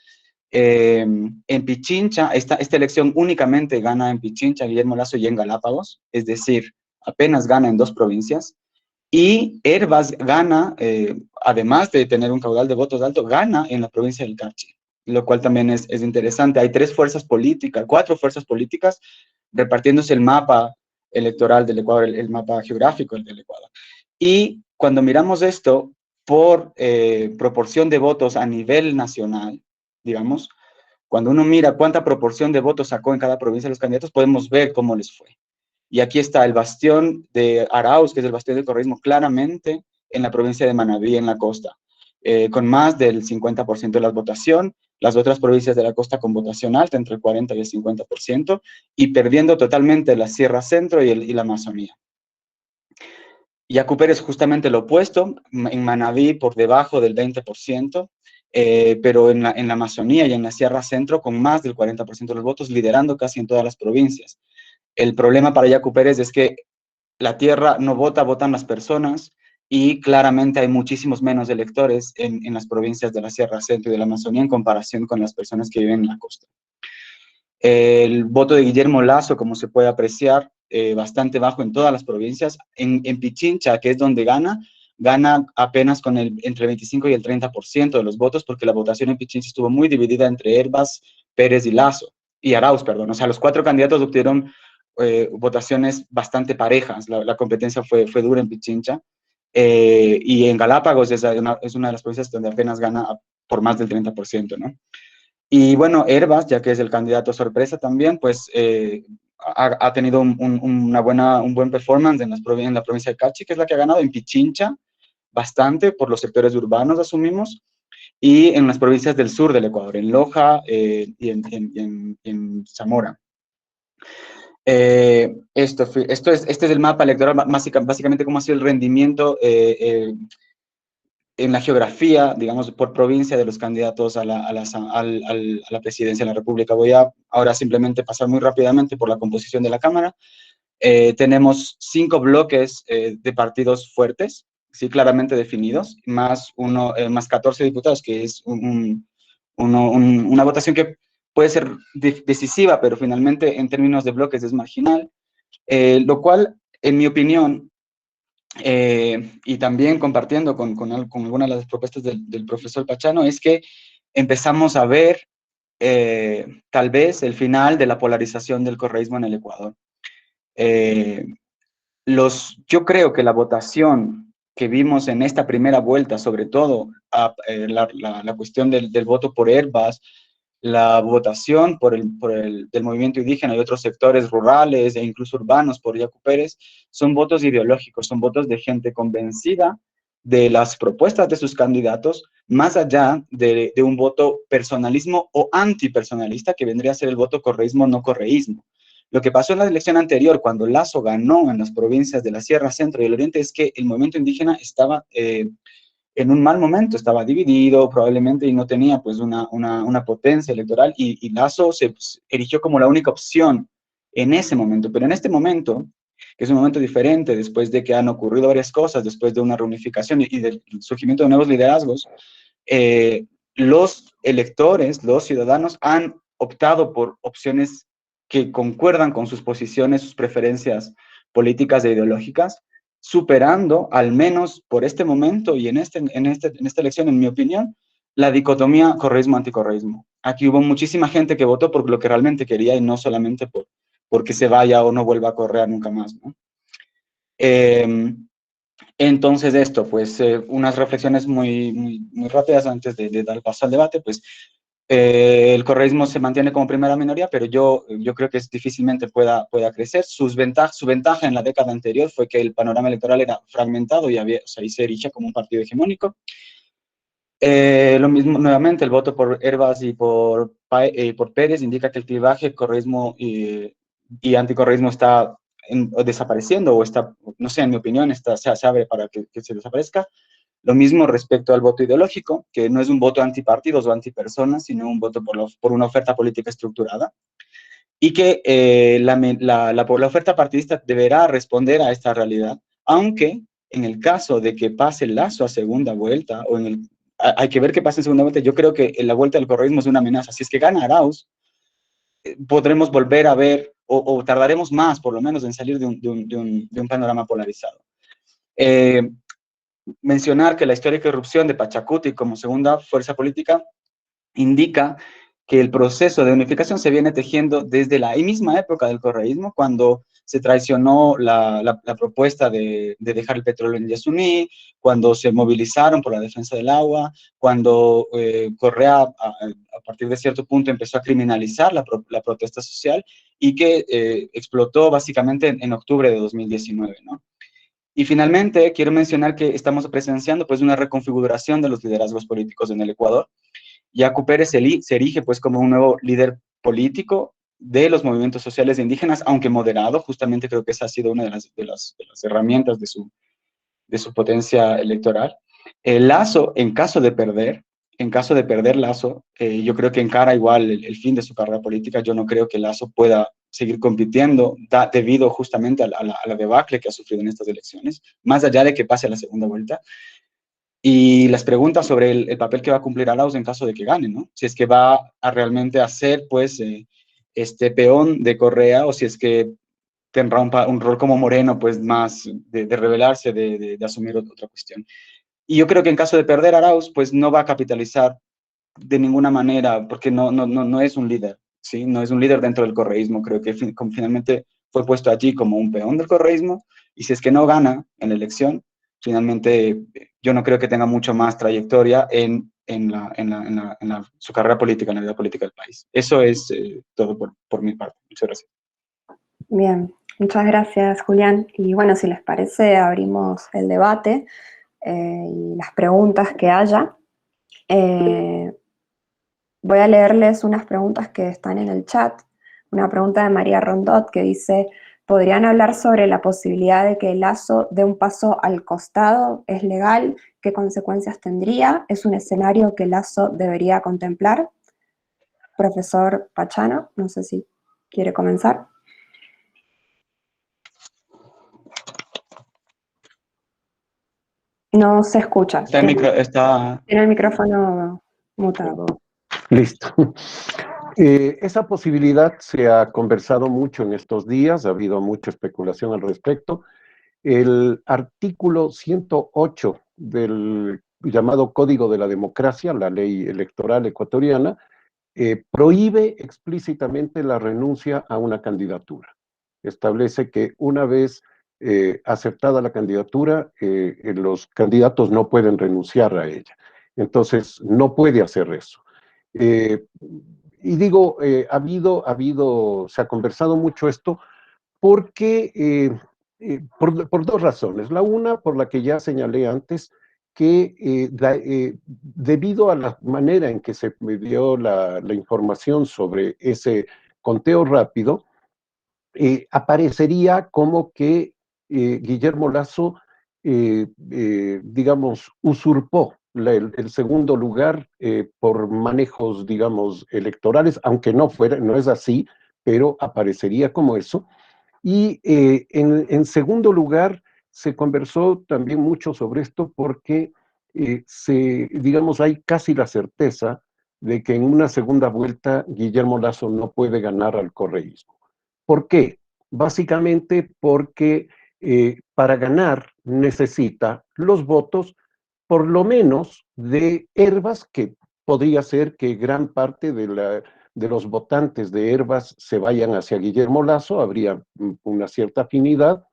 En Pichincha, esta elección únicamente gana en Pichincha Guillermo Lasso y en Galápagos, es decir, apenas gana en 2 provincias. Y Hervas gana, además de tener un caudal de votos alto, gana en la provincia del Carchi, lo cual también es interesante. Hay 4 fuerzas políticas repartiéndose el mapa electoral del Ecuador, el mapa geográfico del Ecuador. Y cuando miramos esto por proporción de votos a nivel nacional, digamos, cuando uno mira cuánta proporción de votos sacó en cada provincia los candidatos, podemos ver cómo les fue. Y aquí está el bastión de Arauz, que es el bastión del correísmo, claramente en la provincia de Manabí, en la costa, con más del 50% de la votación, las otras provincias de la costa con votación alta, entre el 40 y el 50%, y perdiendo totalmente la Sierra Centro y la Amazonía. Yacu Pérez justamente lo opuesto, en Manabí por debajo del 20%, pero en la Amazonía y en la Sierra Centro con más del 40% de los votos, liderando casi en todas las provincias. El problema para Yacu Pérez es que la tierra no vota, votan las personas, y claramente hay muchísimos menos electores en las provincias de la Sierra Centro y de la Amazonía en comparación con las personas que viven en la costa. El voto de Guillermo Lasso, como se puede apreciar, bastante bajo en todas las provincias. En Pichincha, que es donde gana apenas con entre el 25 y el 30% de los votos, porque la votación en Pichincha estuvo muy dividida entre Hervas, Pérez y Arauz, perdón. O sea, los 4 candidatos obtuvieron votaciones bastante parejas. La competencia fue dura en Pichincha. Y en Galápagos es una de las provincias donde apenas gana por más del 30%, ¿no? Y bueno, Hervas, ya que es el candidato sorpresa también, pues ha tenido un buen performance en la provincia de Carchi, que es la que ha ganado. En Pichincha, bastante por los sectores urbanos, asumimos, y en las provincias del sur del Ecuador, en Loja y en Zamora. Este es el mapa electoral, básicamente cómo ha sido el rendimiento en la geografía, digamos, por provincia de los candidatos a la presidencia de la República. Voy a ahora simplemente pasar muy rápidamente por la composición de la Cámara. Tenemos 5 bloques de partidos fuertes, sí, claramente definidos, más 14 diputados, que es una votación que puede ser decisiva, pero finalmente en términos de bloques es marginal, lo cual, en mi opinión, y también compartiendo con algunas de las propuestas del profesor Pachano, es que empezamos a ver tal vez el final de la polarización del correísmo en el Ecuador. Yo creo que la votación que vimos en esta primera vuelta, sobre todo la cuestión del voto por Hervas, la votación del movimiento indígena y otros sectores rurales e incluso urbanos por Yacu Pérez son votos ideológicos, son votos de gente convencida de las propuestas de sus candidatos, más allá de un voto personalismo o antipersonalista, que vendría a ser el voto correísmo no correísmo. Lo que pasó en la elección anterior, cuando Lasso ganó en las provincias de la Sierra Centro y el Oriente, es que el movimiento indígena estaba en un mal momento, estaba dividido probablemente y no tenía pues una potencia electoral, y Lasso se erigió como la única opción en ese momento. Pero en este momento, que es un momento diferente, después de que han ocurrido varias cosas, después de una reunificación y del surgimiento de nuevos liderazgos, los electores, los ciudadanos han optado por opciones que concuerdan con sus posiciones, sus preferencias políticas e ideológicas, superando, al menos por este momento y en esta elección, en mi opinión, la dicotomía correísmo-anticorreísmo. Aquí hubo muchísima gente que votó por lo que realmente quería y no solamente porque se vaya o no vuelva a correr nunca más, ¿no? Entonces esto, pues unas reflexiones muy rápidas antes de dar paso al debate. Pues el correísmo se mantiene como primera minoría, pero yo creo que difícilmente pueda crecer. Su ventaja en la década anterior fue que el panorama electoral era fragmentado y y se erige como un partido hegemónico. Lo mismo, nuevamente, el voto por Hervas y por Pérez indica que el clivaje correísmo y anticorreísmo está desapareciendo, o está, no sé, en mi opinión, se abre para que se desaparezca. Lo mismo respecto al voto ideológico, que no es un voto antipartidos o antipersonas, sino un voto por una oferta política estructurada, y que la oferta partidista deberá responder a esta realidad, aunque en el caso de que pase el Lasso a segunda vuelta, hay que ver qué pasa en segunda vuelta. Yo creo que la vuelta del correísmo es una amenaza. Si es que gana Arauz, podremos volver a ver, o tardaremos más, por lo menos, en salir de un panorama polarizado. Mencionar que la histórica irrupción de Pachacuti como segunda fuerza política indica que el proceso de unificación se viene tejiendo desde la misma época del correísmo, cuando se traicionó la propuesta de dejar el petróleo en Yasuní, cuando se movilizaron por la defensa del agua, cuando Correa a partir de cierto punto empezó a criminalizar la protesta social, y que explotó básicamente en octubre de 2019, ¿no? Y finalmente, quiero mencionar que estamos presenciando pues una reconfiguración de los liderazgos políticos en el Ecuador. Yacu Pérez se erige pues como un nuevo líder político de los movimientos sociales indígenas, aunque moderado. Justamente creo que esa ha sido una de las herramientas de su potencia electoral. Lasso, en caso de perder Lasso, yo creo que encara igual el fin de su carrera política. Yo no creo que Lasso pueda seguir compitiendo debido justamente a la debacle que ha sufrido en estas elecciones, más allá de que pase a la segunda vuelta. Y las preguntas sobre el papel que va a cumplir Arauz en caso de que gane, ¿no? Si es que va a realmente hacer, pues, este peón de Correa, o si es que tendrá un rol como Moreno, pues, más de rebelarse, de asumir otra cuestión. Y yo creo que en caso de perder Arauz, pues, no va a capitalizar de ninguna manera, porque no es un líder, ¿sí? No es un líder dentro del correísmo. Creo que finalmente fue puesto allí como un peón del correísmo, y si es que no gana en la elección, finalmente yo no creo que tenga mucho más trayectoria en su carrera política, en la vida política del país. Eso es todo por mi parte. Muchas gracias. Bien, muchas gracias, Julián. Y bueno, si les parece, abrimos el debate y las preguntas que haya. Voy a leerles unas preguntas que están en el chat. Una pregunta de María Rondot que dice: ¿podrían hablar sobre la posibilidad de que Lasso dé un paso al costado? ¿Es legal? ¿Qué consecuencias tendría? ¿Es un escenario que Lasso debería contemplar? Profesor Pachano, no sé si quiere comenzar. No se escucha. Tiene el micrófono mutado. Listo. Esa posibilidad se ha conversado mucho en estos días, ha habido mucha especulación al respecto. El artículo 108 del llamado Código de la Democracia, la ley electoral ecuatoriana, prohíbe explícitamente la renuncia a una candidatura. Establece que una vez aceptada la candidatura, los candidatos no pueden renunciar a ella. Entonces, no puede hacer eso. y digo, se ha conversado mucho esto porque, por dos razones. La una, por la que ya señalé antes, que debido a la manera en que se me dio la información sobre ese conteo rápido, aparecería como que Guillermo Lasso, digamos, usurpó el segundo lugar por manejos, digamos, electorales, aunque no es así, pero aparecería como eso. Y en segundo lugar, se conversó también mucho sobre esto porque digamos, hay casi la certeza de que en una segunda vuelta Guillermo Lasso no puede ganar al correísmo. ¿Por qué? Básicamente porque para ganar necesita los votos, por lo menos de Hervas, que podría ser que gran parte de los votantes de Hervas se vayan hacia Guillermo Lasso, habría una cierta afinidad,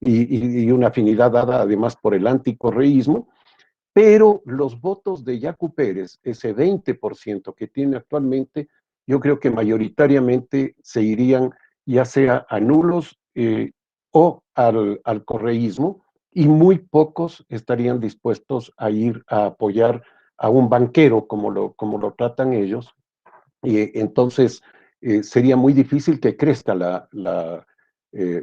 y una afinidad dada además por el anticorreísmo, pero los votos de Yacu Pérez, ese 20% que tiene actualmente, yo creo que mayoritariamente se irían ya sea a nulos o al correísmo, y muy pocos estarían dispuestos a ir a apoyar a un banquero como lo tratan ellos. Entonces, sería muy difícil que crezca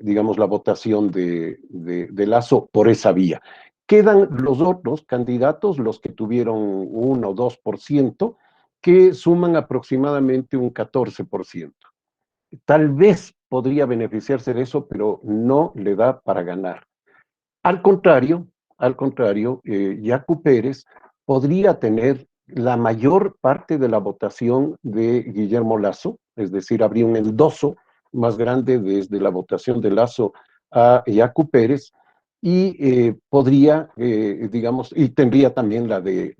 digamos, la votación de Lasso por esa vía. Quedan los otros candidatos, los que tuvieron 1 o 2%, que suman aproximadamente un 14%. Tal vez podría beneficiarse de eso, pero no le da para ganar. Al contrario, Yacu Pérez podría tener la mayor parte de la votación de Guillermo Lasso, es decir, habría un endoso más grande desde la votación de Lasso a Yacu Pérez, y podría, digamos, y tendría también la de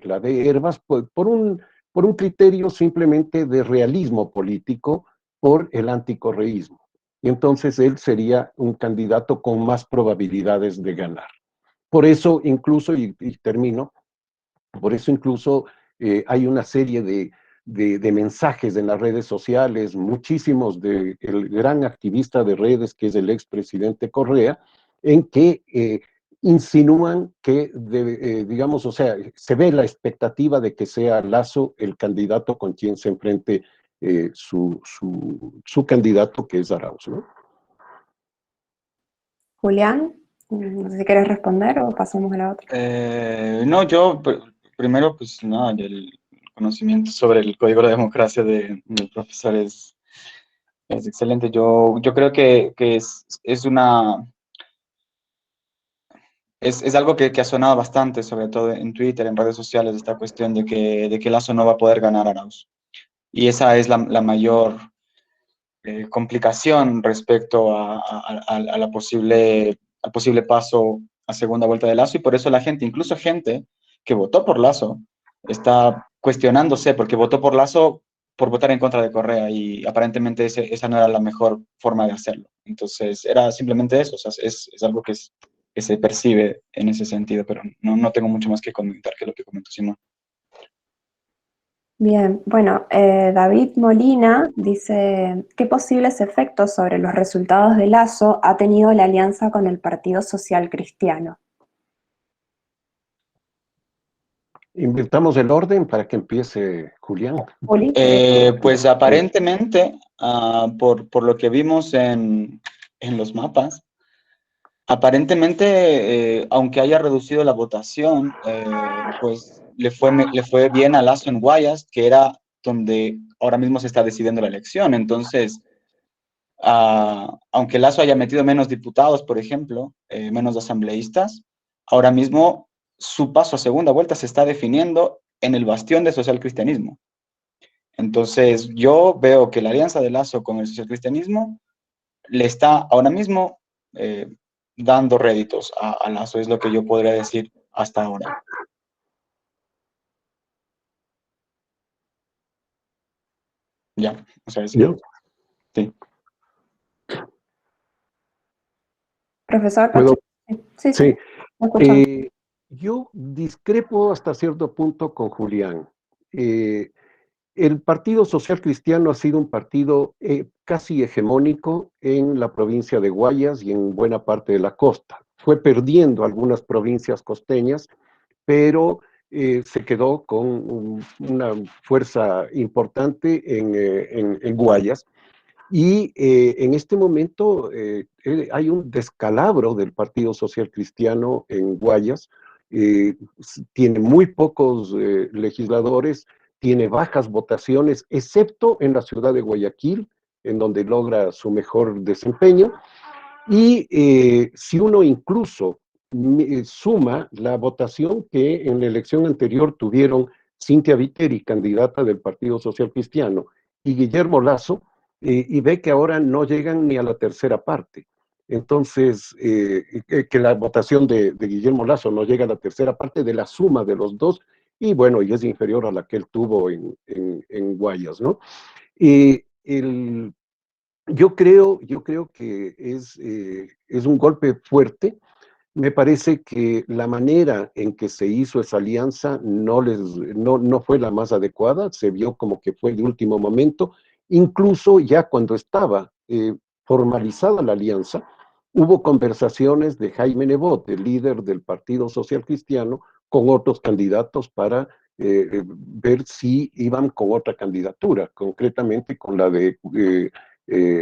Hervas, por un criterio simplemente de realismo político, por el anticorreísmo. Y entonces él sería un candidato con más probabilidades de ganar. Por eso incluso, y termino, por eso incluso hay una serie de mensajes en las redes sociales, muchísimos del gran activista de redes, que es el expresidente Correa, en que insinúan que, digamos, o sea, se ve la expectativa de que sea Lasso el candidato con quien se enfrente su candidato, que es Arauz, ¿no? Julián, no sé si quieres responder o pasamos a la otra. No, yo primero, pues nada, el conocimiento sobre el Código de Democracia del profesor es excelente. Yo creo que es algo que ha sonado bastante, sobre todo en Twitter, en redes sociales, esta cuestión de que Lasso no va a poder ganar a Arauz. Y esa es la mayor complicación respecto al posible paso a segunda vuelta de Lasso, y por eso la gente, incluso gente que votó por Lasso, está cuestionándose porque votó por Lasso por votar en contra de Correa, y aparentemente esa no era la mejor forma de hacerlo. Entonces era simplemente eso, o sea, es algo que se percibe en ese sentido, pero no tengo mucho más que comentar que lo que comentó Simón. Bien, bueno, David Molina dice, ¿qué posibles efectos sobre los resultados de Lasso ha tenido la alianza con el Partido Social Cristiano? Invirtamos el orden para que empiece Julián. Juli, Pues aparentemente, por lo que vimos en los mapas, aparentemente, aunque haya reducido la votación, pues le fue bien a Lasso en Guayas, que era donde ahora mismo se está decidiendo la elección. Entonces, aunque Lasso haya metido menos diputados, por ejemplo, menos asambleístas, ahora mismo su paso a segunda vuelta se está definiendo en el bastión del socialcristianismo. Entonces, yo veo que la alianza de Lasso con el socialcristianismo le está ahora mismo dando réditos a Lasso, es lo que yo podría decir hasta ahora. Ya, o sea, ¿Yo? Sí. profesor, ¿Puedo? sí, me escuchan. Yo discrepo hasta cierto punto con Julián. el Partido Social Cristiano ha sido un partido casi hegemónico en la provincia de Guayas y en buena parte de la costa. Fue perdiendo algunas provincias costeñas, pero se quedó con una fuerza importante en Guayas. Y en este momento hay un descalabro del Partido Social Cristiano en Guayas. Tiene muy pocos legisladores, tiene bajas votaciones, excepto en la ciudad de Guayaquil, en donde logra su mejor desempeño. Y si uno incluso suma la votación que en la elección anterior tuvieron Cynthia Viteri, candidata del Partido Social Cristiano, y Guillermo Lasso, y ve que ahora no llegan ni a la tercera parte. Entonces, que la votación de Guillermo Lasso no llega a la tercera parte de la suma de los dos, y bueno, y es inferior a la que él tuvo en Guayas, ¿no? El, yo creo que es un golpe fuerte. Me parece que la manera en que se hizo esa alianza no fue la más adecuada, se vio como que fue de último momento, incluso ya cuando estaba formalizada la alianza, hubo conversaciones de Jaime Nebot, el líder del Partido Social Cristiano, con otros candidatos para ver si iban con otra candidatura, concretamente con la de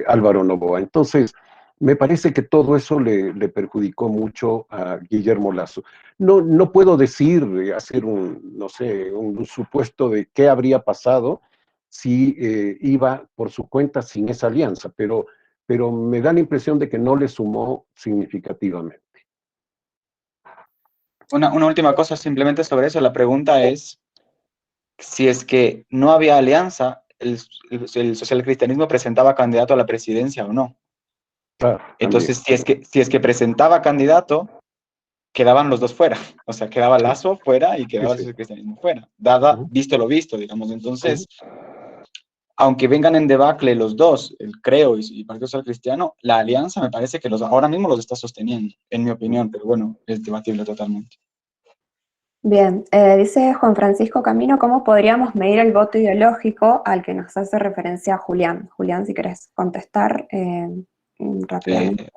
Álvaro Noboa. Entonces, me parece que todo eso le perjudicó mucho a Guillermo Lasso. No puedo decir, hacer no sé, un supuesto de qué habría pasado si iba por su cuenta sin esa alianza, pero me da la impresión de que no le sumó significativamente. Una última cosa simplemente sobre eso. La pregunta es, si es que no había alianza, el socialcristianismo presentaba candidato a la presidencia o no. Claro, Entonces, si es que presentaba candidato, quedaban los dos fuera. O sea, quedaba Lasso fuera y quedaba el socialcristianismo fuera. Visto lo visto, digamos. Entonces, aunque vengan en debacle los dos, el Creo y Partido Social Cristiano, la alianza me parece que ahora mismo los está sosteniendo, en mi opinión, pero bueno, es debatible totalmente. Bien, dice Juan Francisco Camino, ¿cómo podríamos medir el voto ideológico al que nos hace referencia Julián? Julián, si querés contestar rápidamente.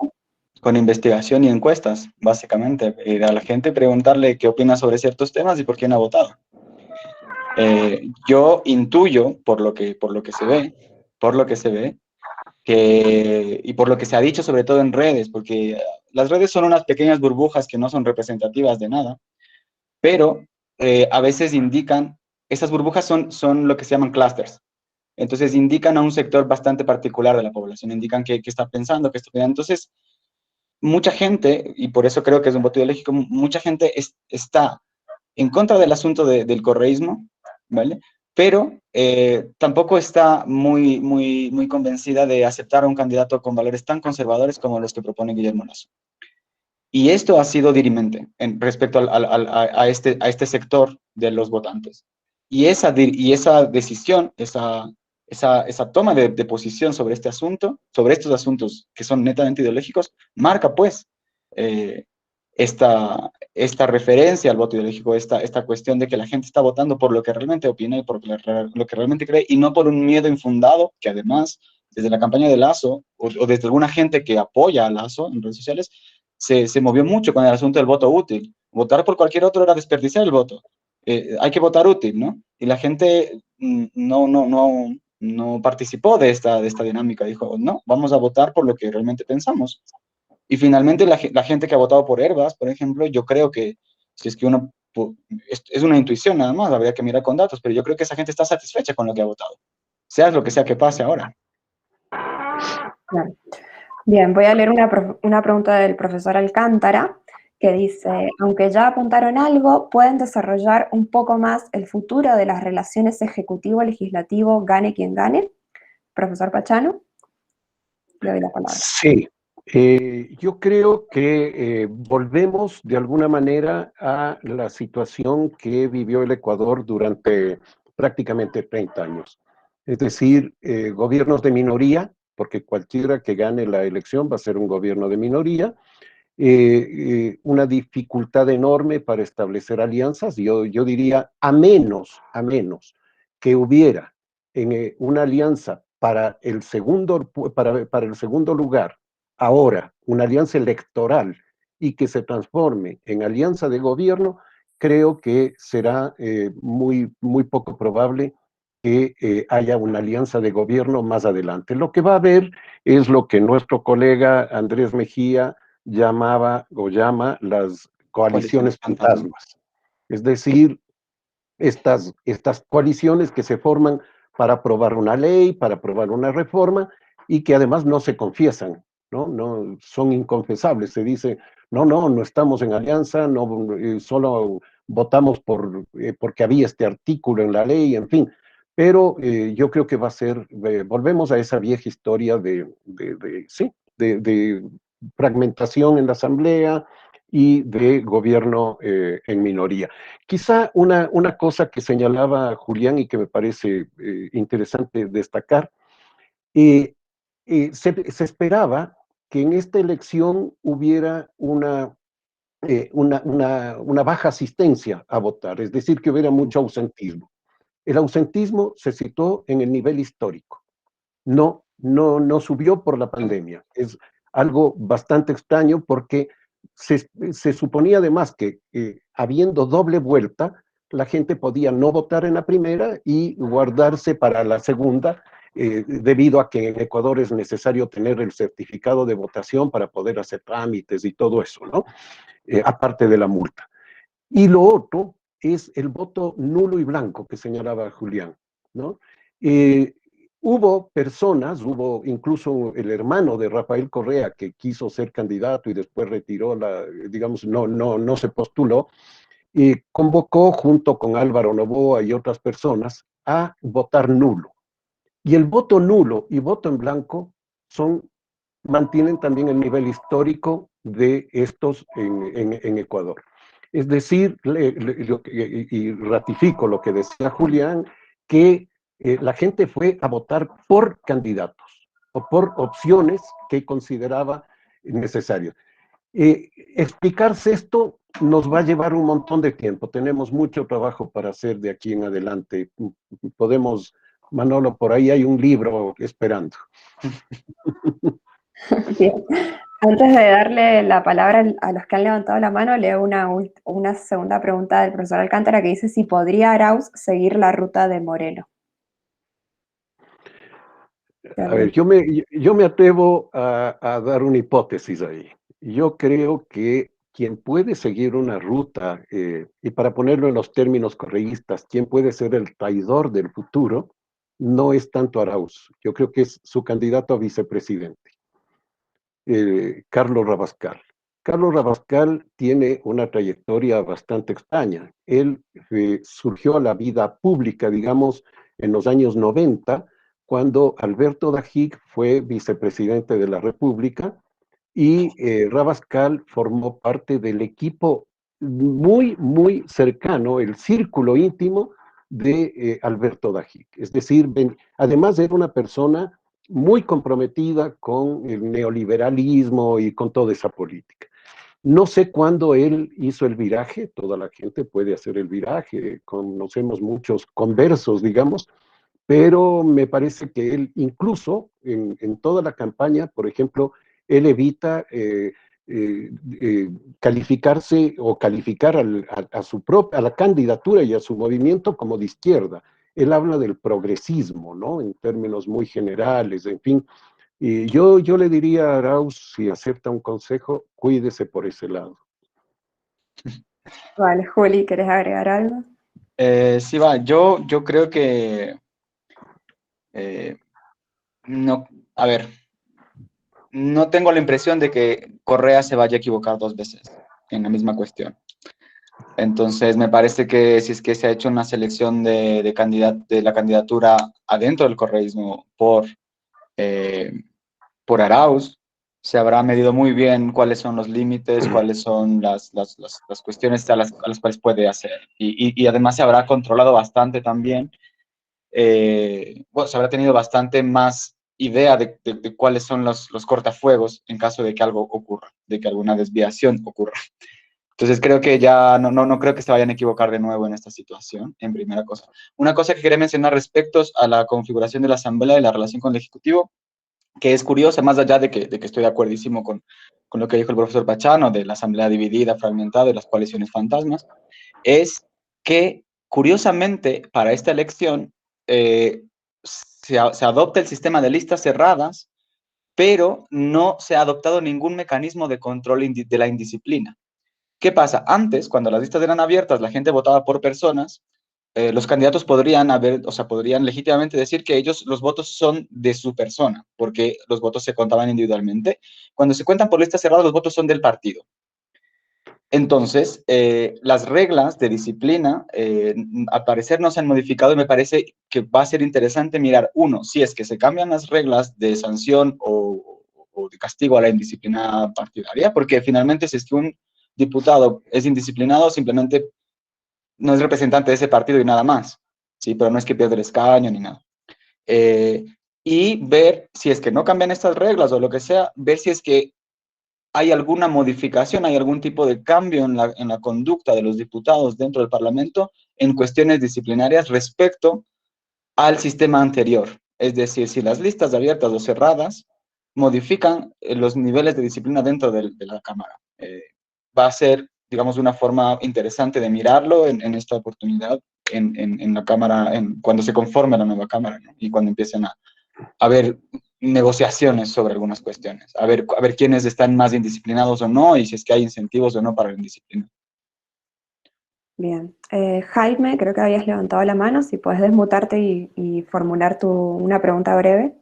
Con investigación y encuestas, básicamente. Ir a la gente y preguntarle qué opina sobre ciertos temas y por quién ha votado. Yo intuyo, por lo que se ve, y por lo que se ha dicho sobre todo en redes, porque las redes son unas pequeñas burbujas que no son representativas de nada, pero a veces indican, esas burbujas son lo que se llaman clusters. Entonces indican a un sector bastante particular de la población, indican qué está pensando, qué está opinando. Entonces, mucha gente, y por eso creo que es un voto ideológico, mucha gente está en contra del asunto del correísmo, ¿vale? Pero tampoco está muy convencida de aceptar a un candidato con valores tan conservadores como los que propone Guillermo Lasso. Y esto ha sido dirimente respecto a este sector de los votantes. Y esa decisión, esa toma de posición sobre este asunto, sobre estos asuntos que son netamente ideológicos, marca pues esta referencia al voto ideológico, esta cuestión de que la gente está votando por lo que realmente opina y por lo que realmente cree, y no por un miedo infundado, que además, desde la campaña de Lasso, o desde alguna gente que apoya a Lasso en redes sociales, se movió mucho con el asunto del voto útil. Votar por cualquier otro era desperdiciar el voto. Hay que votar útil, ¿no? Y la gente no participó de esta dinámica. Dijo, no, vamos a votar por lo que realmente pensamos. Y finalmente la gente que ha votado por Hervas, por ejemplo, yo creo que, si es que uno, es una intuición nada más, habría que mirar con datos, pero yo creo que esa gente está satisfecha con lo que ha votado, sea lo que sea que pase ahora. Claro. Bien, voy a leer una pregunta del profesor Alcántara, que dice, aunque ya apuntaron algo, ¿pueden desarrollar un poco más el futuro de las relaciones ejecutivo-legislativo, gane quien gane? Profesor Pachano, le doy la palabra. Sí, yo creo que volvemos de alguna manera a la situación que vivió el Ecuador durante prácticamente 30 años. Es decir, gobiernos de minoría, porque cualquiera que gane la elección va a ser un gobierno de minoría, una dificultad enorme para establecer alianzas, yo diría a menos que hubiera en una alianza para el segundo lugar, ahora, una alianza electoral, y que se transforme en alianza de gobierno, creo que será muy, muy poco probable que haya una alianza de gobierno más adelante. Lo que va a haber es lo que nuestro colega Andrés Mejía llamaba o llama las coaliciones fantasmas. Es decir, estas coaliciones que se forman para aprobar una ley, para aprobar una reforma, y que además no se confiesan, ¿no? No son inconfesables. Se dice, no estamos en alianza, no, solo votamos porque había este artículo en la ley, en fin. Pero yo creo que va a ser, volvemos a esa vieja historia de fragmentación en la asamblea y de gobierno en minoría. Quizá una cosa que señalaba Julián y que me parece interesante destacar, se esperaba que en esta elección hubiera una baja asistencia a votar, es decir, que hubiera mucho ausentismo. El ausentismo se situó en el nivel histórico. No subió por la pandemia. Es algo bastante extraño porque se suponía además que habiendo doble vuelta, la gente podía no votar en la primera y guardarse para la segunda, debido a que en Ecuador es necesario tener el certificado de votación para poder hacer trámites y todo eso, ¿no? Aparte de la multa. Y lo otro es el voto nulo y blanco que señalaba Julián, ¿no? Hubo personas, incluso el hermano de Rafael Correa que quiso ser candidato y después retiró digamos, no se postuló, y convocó junto con Álvaro Noboa y otras personas a votar nulo. Y el voto nulo y voto en blanco mantienen también el nivel histórico de estos en Ecuador. Es decir, y ratifico lo que decía Julián, que la gente fue a votar por candidatos o por opciones que consideraba necesarias. Explicarse esto nos va a llevar un montón de tiempo. Tenemos mucho trabajo para hacer de aquí en adelante. Podemos, Manolo, por ahí hay un libro esperando. Bien. Antes de darle la palabra a los que han levantado la mano, leo una segunda pregunta del profesor Alcántara que dice si podría Arauz seguir la ruta de Moreno. A ver, yo me atrevo a dar una hipótesis ahí. Yo creo que quien puede seguir una ruta, y para ponerlo en los términos correístas, quien puede ser el traidor del futuro, no es tanto Arauz. Yo creo que es su candidato a vicepresidente, Carlos Rabascal. Carlos Rabascal tiene una trayectoria bastante extraña. Él surgió a la vida pública, digamos, en los años 90, cuando Alberto Dajic fue vicepresidente de la República y Rabascal formó parte del equipo muy, muy cercano, el círculo íntimo de Alberto Dajic. Es decir, además era una persona muy comprometida con el neoliberalismo y con toda esa política. No sé cuándo él hizo el viraje, toda la gente puede hacer el viraje, conocemos muchos conversos, digamos, pero me parece que él incluso en toda la campaña, por ejemplo, él evita calificarse o calificar a la candidatura y a su movimiento como de izquierda. Él habla del progresismo, ¿no? En términos muy generales, en fin. Y yo le diría a Arauz, si acepta un consejo, cuídese por ese lado. Vale, Juli, ¿querés agregar algo? Sí, va, yo creo que, no, a ver, no tengo la impresión de que Correa se vaya a equivocar 2 veces en la misma cuestión. Entonces, me parece que si es que se ha hecho una selección de la candidatura adentro del correísmo por Arauz, se habrá medido muy bien cuáles son los límites, cuáles son las cuestiones a las cuales puede hacer. Y además se habrá controlado bastante también, bueno, se habrá tenido bastante más idea de cuáles son los cortafuegos en caso de que algo ocurra, de que alguna desviación ocurra. Entonces creo que ya no creo que se vayan a equivocar de nuevo en esta situación, en primera cosa. Una cosa que quería mencionar respecto a la configuración de la Asamblea y la relación con el Ejecutivo, que es curiosa, más allá de que estoy de acuerdísimo con lo que dijo el profesor Pachano, de la Asamblea dividida, fragmentada y las coaliciones fantasmas, es que, curiosamente, para esta elección se adopta el sistema de listas cerradas, pero no se ha adoptado ningún mecanismo de control de la indisciplina. ¿Qué pasa? Antes, cuando las listas eran abiertas, la gente votaba por personas, los candidatos podrían legítimamente decir que los votos son de su persona, porque los votos se contaban individualmente. Cuando se cuentan por listas cerradas, los votos son del partido. Entonces, las reglas de disciplina, al parecer, no se han modificado y me parece que va a ser interesante mirar, uno, si es que se cambian las reglas de sanción o de castigo a la indisciplina partidaria, porque finalmente si es que un diputado es indisciplinado, simplemente no es representante de ese partido y nada más, ¿sí? Pero no es que pierda el escaño ni nada. Y ver si es que no cambian estas reglas o lo que sea, ver si es que hay alguna modificación, hay algún tipo de cambio en la conducta de los diputados dentro del Parlamento en cuestiones disciplinarias respecto al sistema anterior. Es decir, si las listas abiertas o cerradas modifican los niveles de disciplina dentro de la Cámara. Va a ser, digamos, una forma interesante de mirarlo en esta oportunidad en la Cámara, cuando se conforme la nueva Cámara, ¿no? Y cuando empiecen a haber negociaciones sobre algunas cuestiones, a ver quiénes están más indisciplinados o no, y si es que hay incentivos o no para la indisciplina. Bien. Jaime, creo que habías levantado la mano, si puedes desmutarte y formular una pregunta breve.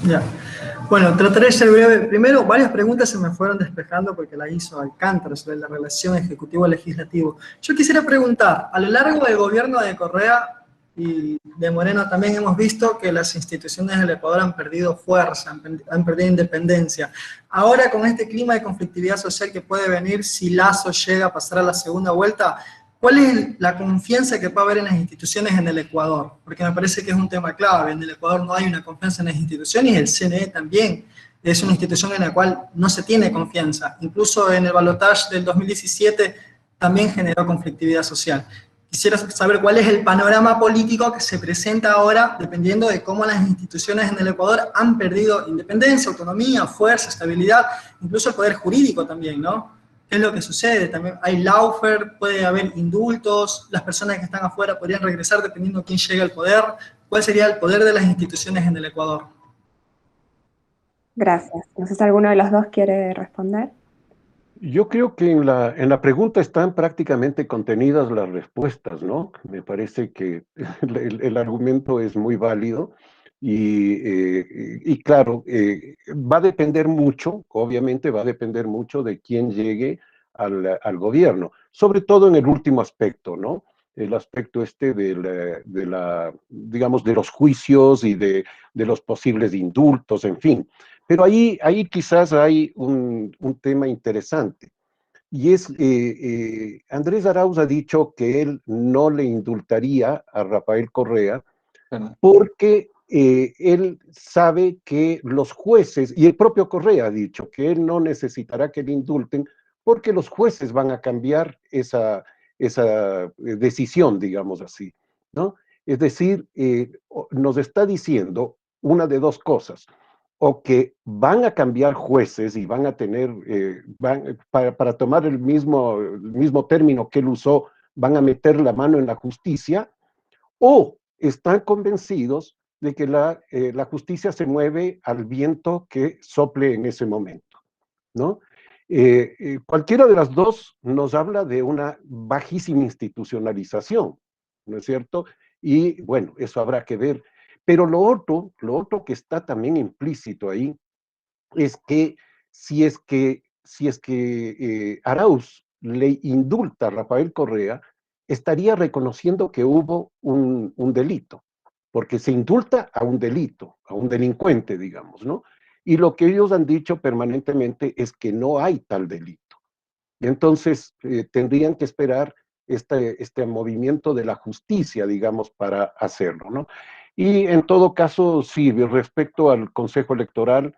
Ya. Bueno, trataré de ser breve. Primero, varias preguntas se me fueron despejando porque la hizo Alcántara sobre la relación ejecutivo-legislativo. Yo quisiera preguntar, a lo largo del gobierno de Correa y de Moreno también hemos visto que las instituciones del Ecuador han perdido fuerza, han perdido independencia. Ahora, con este clima de conflictividad social que puede venir si Lasso llega a pasar a la segunda vuelta, ¿cuál es la confianza que puede haber en las instituciones en el Ecuador? Porque me parece que es un tema clave. En el Ecuador no hay una confianza en las instituciones y el CNE también es una institución en la cual no se tiene confianza. Incluso en el balotaje del 2017 también generó conflictividad social. Quisiera saber cuál es el panorama político que se presenta ahora, dependiendo de cómo las instituciones en el Ecuador han perdido independencia, autonomía, fuerza, estabilidad, incluso el poder jurídico también, ¿no? ¿Qué es lo que sucede? También hay lawfare, puede haber indultos, las personas que están afuera podrían regresar dependiendo de quién llegue al poder. ¿Cuál sería el poder de las instituciones en el Ecuador? Gracias. No sé si alguno de los dos quiere responder. Yo creo que en la pregunta están prácticamente contenidas las respuestas, ¿no? Me parece que el argumento es muy válido y claro, va a depender mucho, obviamente va a depender mucho de quién llegue al gobierno, sobre todo en el último aspecto, ¿no? El aspecto digamos, de los juicios y de los posibles indultos, en fin. Pero ahí quizás hay un tema interesante, y es, Andrés Arauz ha dicho que él no le indultaría a Rafael Correa porque él sabe que los jueces, y el propio Correa ha dicho que él no necesitará que le indulten porque los jueces van a cambiar esa decisión, digamos así, ¿no? Es decir, nos está diciendo una de dos cosas: o que van a cambiar jueces y van a tener, para tomar el mismo término que él usó, van a meter la mano en la justicia, o están convencidos de que la justicia se mueve al viento que sople en ese momento, ¿no? Cualquiera de las dos nos habla de una bajísima institucionalización, ¿no es cierto? Y bueno, eso habrá que ver. Pero lo otro que está también implícito ahí es que si es que Arauz le indulta a Rafael Correa, estaría reconociendo que hubo un delito, porque se indulta a un delito, a un delincuente, digamos, ¿no? Y lo que ellos han dicho permanentemente es que no hay tal delito. Y entonces tendrían que esperar este movimiento de la justicia, digamos, para hacerlo, ¿no? Y en todo caso, sí, respecto al Consejo Electoral,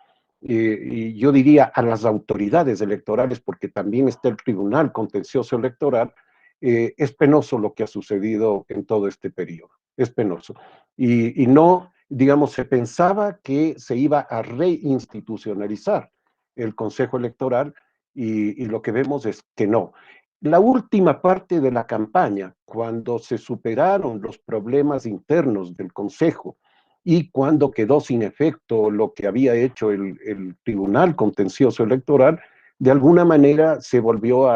y yo diría a las autoridades electorales, porque también está el Tribunal Contencioso Electoral, es penoso lo que ha sucedido en todo este periodo, es penoso. Y no, digamos, se pensaba que se iba a reinstitucionalizar el Consejo Electoral y lo que vemos es que no. La última parte de la campaña, cuando se superaron los problemas internos del Consejo y cuando quedó sin efecto lo que había hecho el Tribunal Contencioso Electoral, de alguna manera se volvió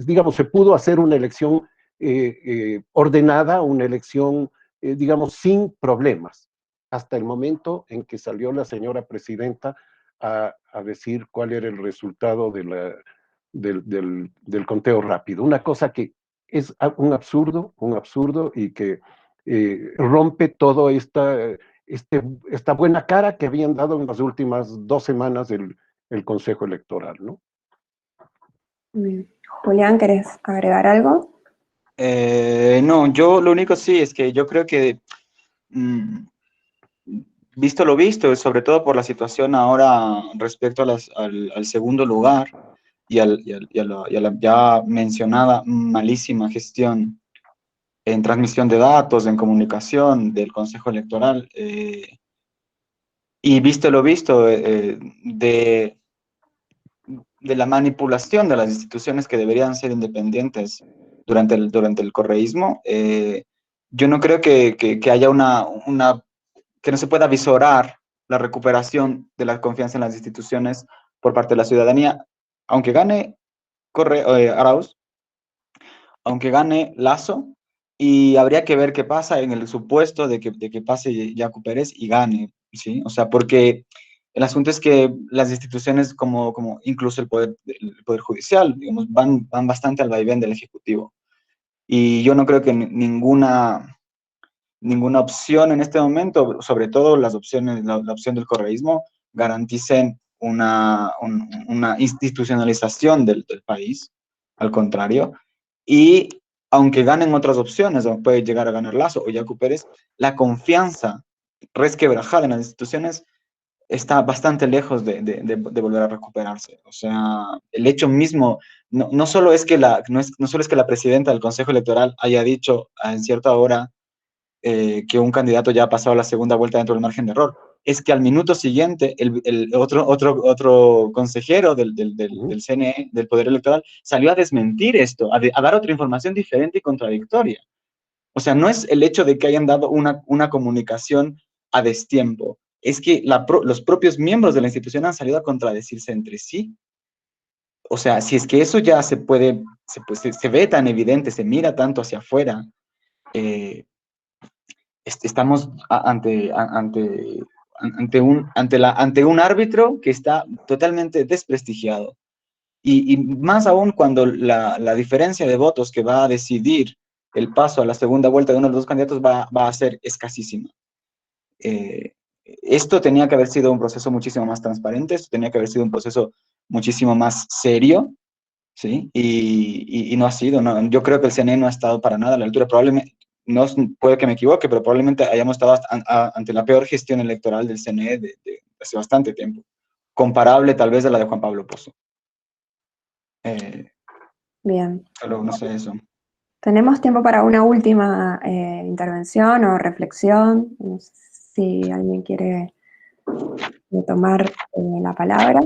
digamos, se pudo hacer una elección ordenada, una elección, digamos, sin problemas, hasta el momento en que salió la señora presidenta a decir cuál era el resultado del conteo rápido. Una cosa que es un absurdo y que rompe toda esta buena cara que habían dado en las últimas 2 semanas el Consejo Electoral, ¿no? Julián, ¿querés agregar algo? No, yo lo único sí es que yo creo que, visto lo visto, sobre todo por la situación ahora respecto al segundo lugar y a la ya mencionada malísima gestión en transmisión de datos, en comunicación del Consejo Electoral, y visto lo visto de la manipulación de las instituciones que deberían ser independientes durante el correísmo, yo no creo que haya que no se pueda visorar la recuperación de la confianza en las instituciones por parte de la ciudadanía, aunque gane Arauz, aunque gane Lasso, y habría que ver qué pasa en el supuesto de que pase Yacu Pérez y gane, ¿sí? O sea, porque el asunto es que las instituciones como incluso el poder judicial, digamos, van bastante al vaivén del Ejecutivo. Y yo no creo que ninguna opción en este momento, sobre todo las opciones, la opción del correísmo, garanticen una institucionalización del país, al contrario. Y aunque ganen otras opciones, puede llegar a ganar Lasso o Yacu Pérez, la confianza resquebrajada en las instituciones está bastante lejos de volver a recuperarse. O sea, el hecho mismo, no solo es que no solo es que la presidenta del Consejo Electoral haya dicho en cierta hora que un candidato ya ha pasado la segunda vuelta dentro del margen de error, es que al minuto siguiente el otro consejero del CNE, del Poder Electoral, salió a desmentir esto, a dar otra información diferente y contradictoria. O sea, no es el hecho de que hayan dado una comunicación a destiempo, es que los propios miembros de la institución han salido a contradecirse entre sí. O sea, si es que eso ya se ve tan evidente, se mira tanto hacia afuera, estamos ante un árbitro que está totalmente desprestigiado. Y más aún cuando la diferencia de votos que va a decidir el paso a la segunda vuelta de uno de los dos candidatos va a ser escasísima. Esto tenía que haber sido un proceso muchísimo más transparente, esto tenía que haber sido un proceso muchísimo más serio, ¿sí? Y no ha sido, no. Yo creo que el CNE no ha estado para nada a la altura, probablemente, no puede que me equivoque, pero probablemente hayamos estado ante la peor gestión electoral del CNE de hace bastante tiempo, comparable tal vez a la de Juan Pablo Pozo. Bien. Pero no sé eso. Tenemos tiempo para una última intervención o reflexión. No sé si alguien quiere tomar la palabra.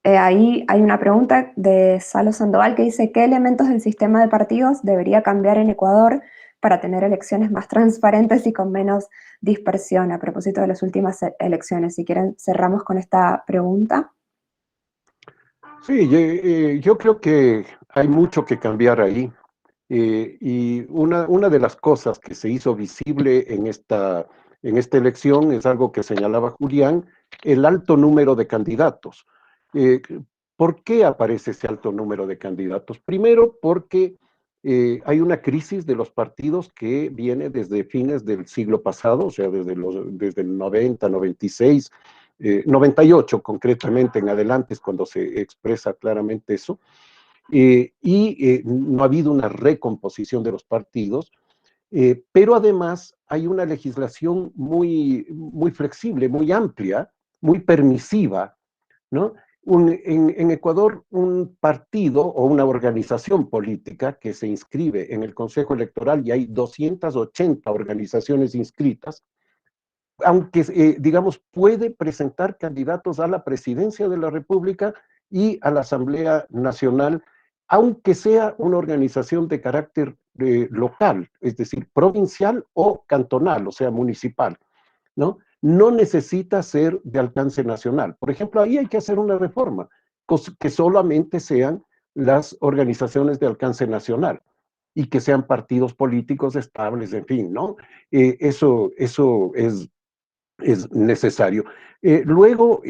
Ahí hay una pregunta de Salo Sandoval que dice: ¿qué elementos del sistema de partidos debería cambiar en Ecuador para tener elecciones más transparentes y con menos dispersión? A propósito de las últimas elecciones, si quieren cerramos con esta pregunta. Sí, yo creo que hay mucho que cambiar ahí. Y una de las cosas que se hizo visible en esta elección es algo que señalaba Julián, el alto número de candidatos. ¿Por qué aparece ese alto número de candidatos? Primero, porque hay una crisis de los partidos que viene desde fines del siglo pasado, o sea, desde el 90, 96, 98 concretamente en adelante es cuando se expresa claramente eso. No ha habido una recomposición de los partidos, pero además hay una legislación muy, muy flexible, muy amplia, muy permisiva, ¿no? En Ecuador, un partido o una organización política que se inscribe en el Consejo Electoral, y hay 280 organizaciones inscritas, aunque, digamos, puede presentar candidatos a la presidencia de la República y a la Asamblea Nacional, aunque sea una organización de carácter local, es decir, provincial o cantonal, o sea, municipal, ¿no? No necesita ser de alcance nacional. Por ejemplo, ahí hay que hacer una reforma, que solamente sean las organizaciones de alcance nacional y que sean partidos políticos estables, en fin, ¿no? Eso es necesario. Luego,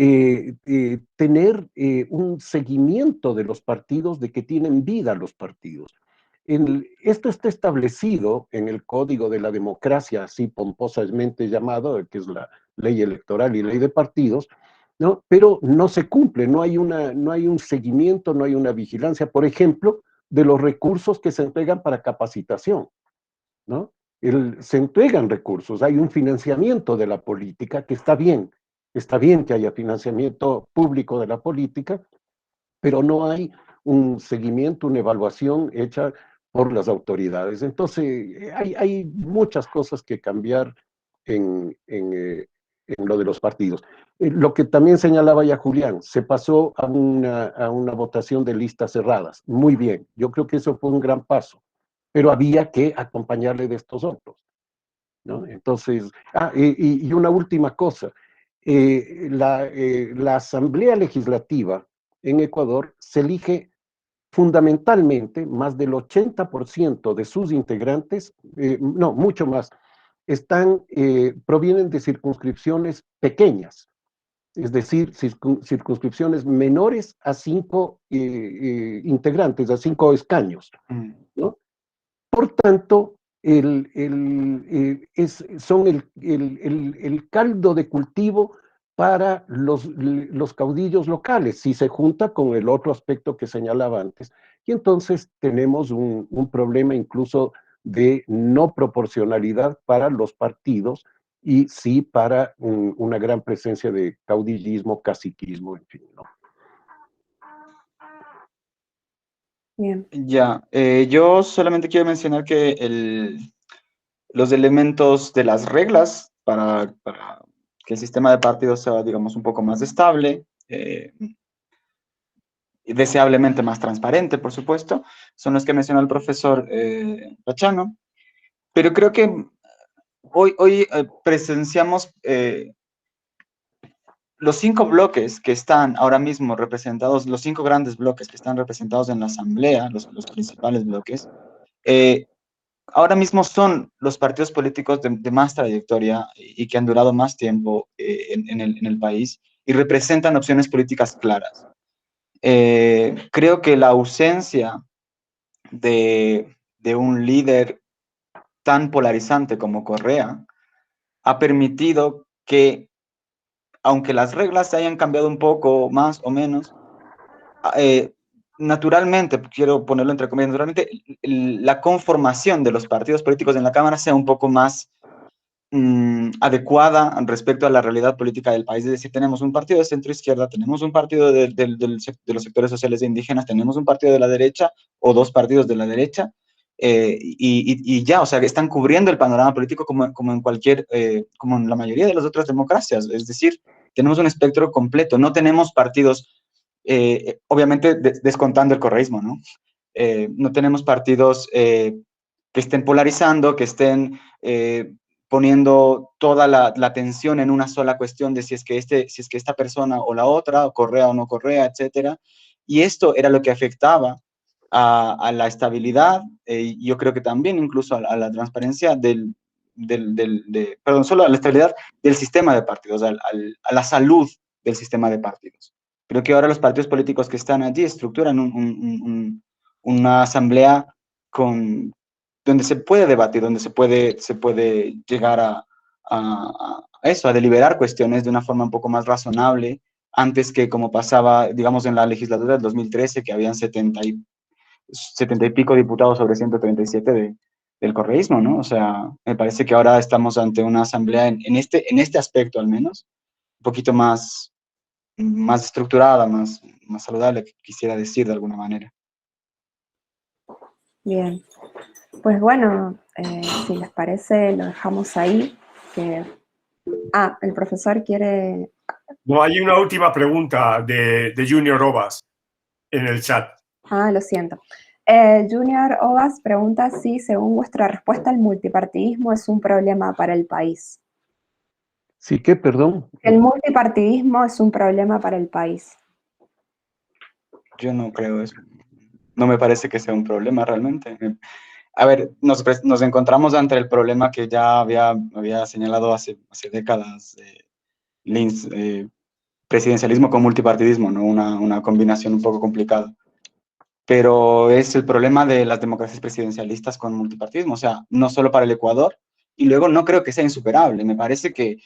tener un seguimiento de los partidos, de que tienen vida los partidos. Esto está establecido en el Código de la Democracia, así pomposamente llamado, que es la ley electoral y ley de partidos, ¿no? Pero no se cumple, no hay un seguimiento, no hay una vigilancia, por ejemplo, de los recursos que se entregan para capacitación, ¿no? Se entregan recursos, hay un financiamiento de la política que está bien que haya financiamiento público de la política, pero no hay un seguimiento, una evaluación hecha por las autoridades. Entonces, hay muchas cosas que cambiar en lo de los partidos. Lo que también señalaba ya Julián, se pasó a una votación de listas cerradas. Muy bien, yo creo que eso fue un gran paso, pero había que acompañarle de estos otros, ¿no? Entonces, y una última cosa, la Asamblea Legislativa en Ecuador se elige fundamentalmente, más del 80% de sus integrantes, no, mucho más, provienen de circunscripciones pequeñas, es decir, circunscripciones menores a 5 integrantes, a 5 escaños, ¿no? Por tanto, son el caldo de cultivo para los caudillos locales, si se junta con el otro aspecto que señalaba antes. Y entonces tenemos un problema incluso de no proporcionalidad para los partidos y sí para una gran presencia de caudillismo, caciquismo, en fin, ¿no? Bien. Ya, yo solamente quiero mencionar que los elementos de las reglas para que el sistema de partidos sea, digamos, un poco más estable, deseablemente más transparente, por supuesto, son los que mencionó el profesor Pachano, pero creo que hoy presenciamos los 5 bloques que están ahora mismo representados, los 5 grandes bloques que están representados en la Asamblea, los principales bloques, ahora mismo son los partidos políticos de más trayectoria y que han durado más tiempo en el país y representan opciones políticas claras. Creo que la ausencia de un líder tan polarizante como Correa ha permitido que, aunque las reglas se hayan cambiado un poco más o menos, naturalmente, quiero ponerlo entre comillas, naturalmente, la conformación de los partidos políticos en la Cámara sea un poco más adecuada respecto a la realidad política del país. Es decir, tenemos un partido de centro-izquierda, tenemos un partido de los sectores sociales e indígenas, tenemos un partido de la derecha o 2 partidos de la derecha, y ya, o sea, que están cubriendo el panorama político como en la mayoría de las otras democracias. Es decir, tenemos un espectro completo, no tenemos partidos, obviamente descontando el correísmo, ¿no? No tenemos partidos que estén polarizando, que estén poniendo toda la atención en una sola cuestión de si es que esta persona o la otra, o Correa o no Correa, etcétera. Y esto era lo que afectaba a la estabilidad, yo creo que también incluso a la transparencia perdón, solo a la estabilidad del sistema de partidos, a la salud del sistema de partidos. Creo que ahora los partidos políticos que están allí estructuran una asamblea donde se puede debatir, donde se puede llegar a eso, a deliberar cuestiones de una forma un poco más razonable, antes que como pasaba, digamos, en la legislatura del 2013, que habían 70 y pico diputados sobre 137 del correísmo, ¿no? O sea, me parece que ahora estamos ante una asamblea, en este aspecto al menos, poquito más estructurada, más saludable, quisiera decir de alguna manera. Bien, pues bueno, si les parece, lo dejamos ahí. El profesor quiere... No, hay una última pregunta de Junior Obas en el chat. Lo siento. Junior Obas pregunta si, según vuestra respuesta, el multipartidismo es un problema para el país. Sí, ¿qué? Perdón. El multipartidismo es un problema para el país. Yo no creo eso. No me parece que sea un problema realmente. A ver, nos encontramos ante el problema que ya había señalado hace décadas Lins, presidencialismo con multipartidismo, ¿no? Una combinación un poco complicada. Pero es el problema de las democracias presidencialistas con multipartidismo, o sea, no solo para el Ecuador, y luego no creo que sea insuperable. Me parece que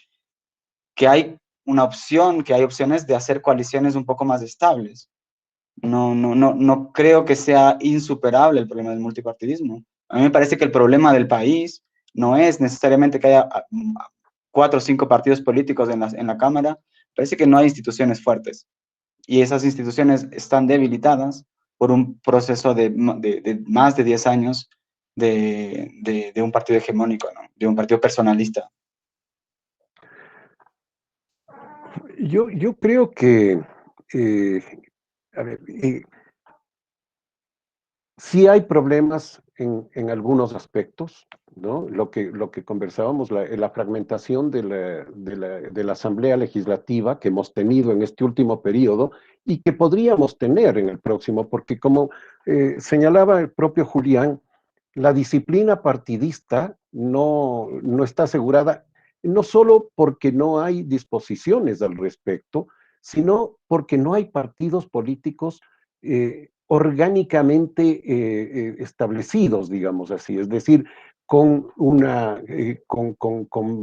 hay una opción, que hay opciones de hacer coaliciones un poco más estables. No creo que sea insuperable el problema del multipartidismo. A mí me parece que el problema del país no es necesariamente que haya 4 o 5 partidos políticos en la Cámara, parece que no hay instituciones fuertes. Y esas instituciones están debilitadas por un proceso de más de 10 años de un partido hegemónico, ¿no? De un partido personalista. Yo creo que, a ver, sí hay problemas en algunos aspectos, ¿no? Lo que conversábamos, la fragmentación de la Asamblea Legislativa que hemos tenido en este último periodo y que podríamos tener en el próximo, porque como señalaba el propio Julián, la disciplina partidista no está asegurada, no solo porque no hay disposiciones al respecto, sino porque no hay partidos políticos orgánicamente establecidos, digamos así, es decir, con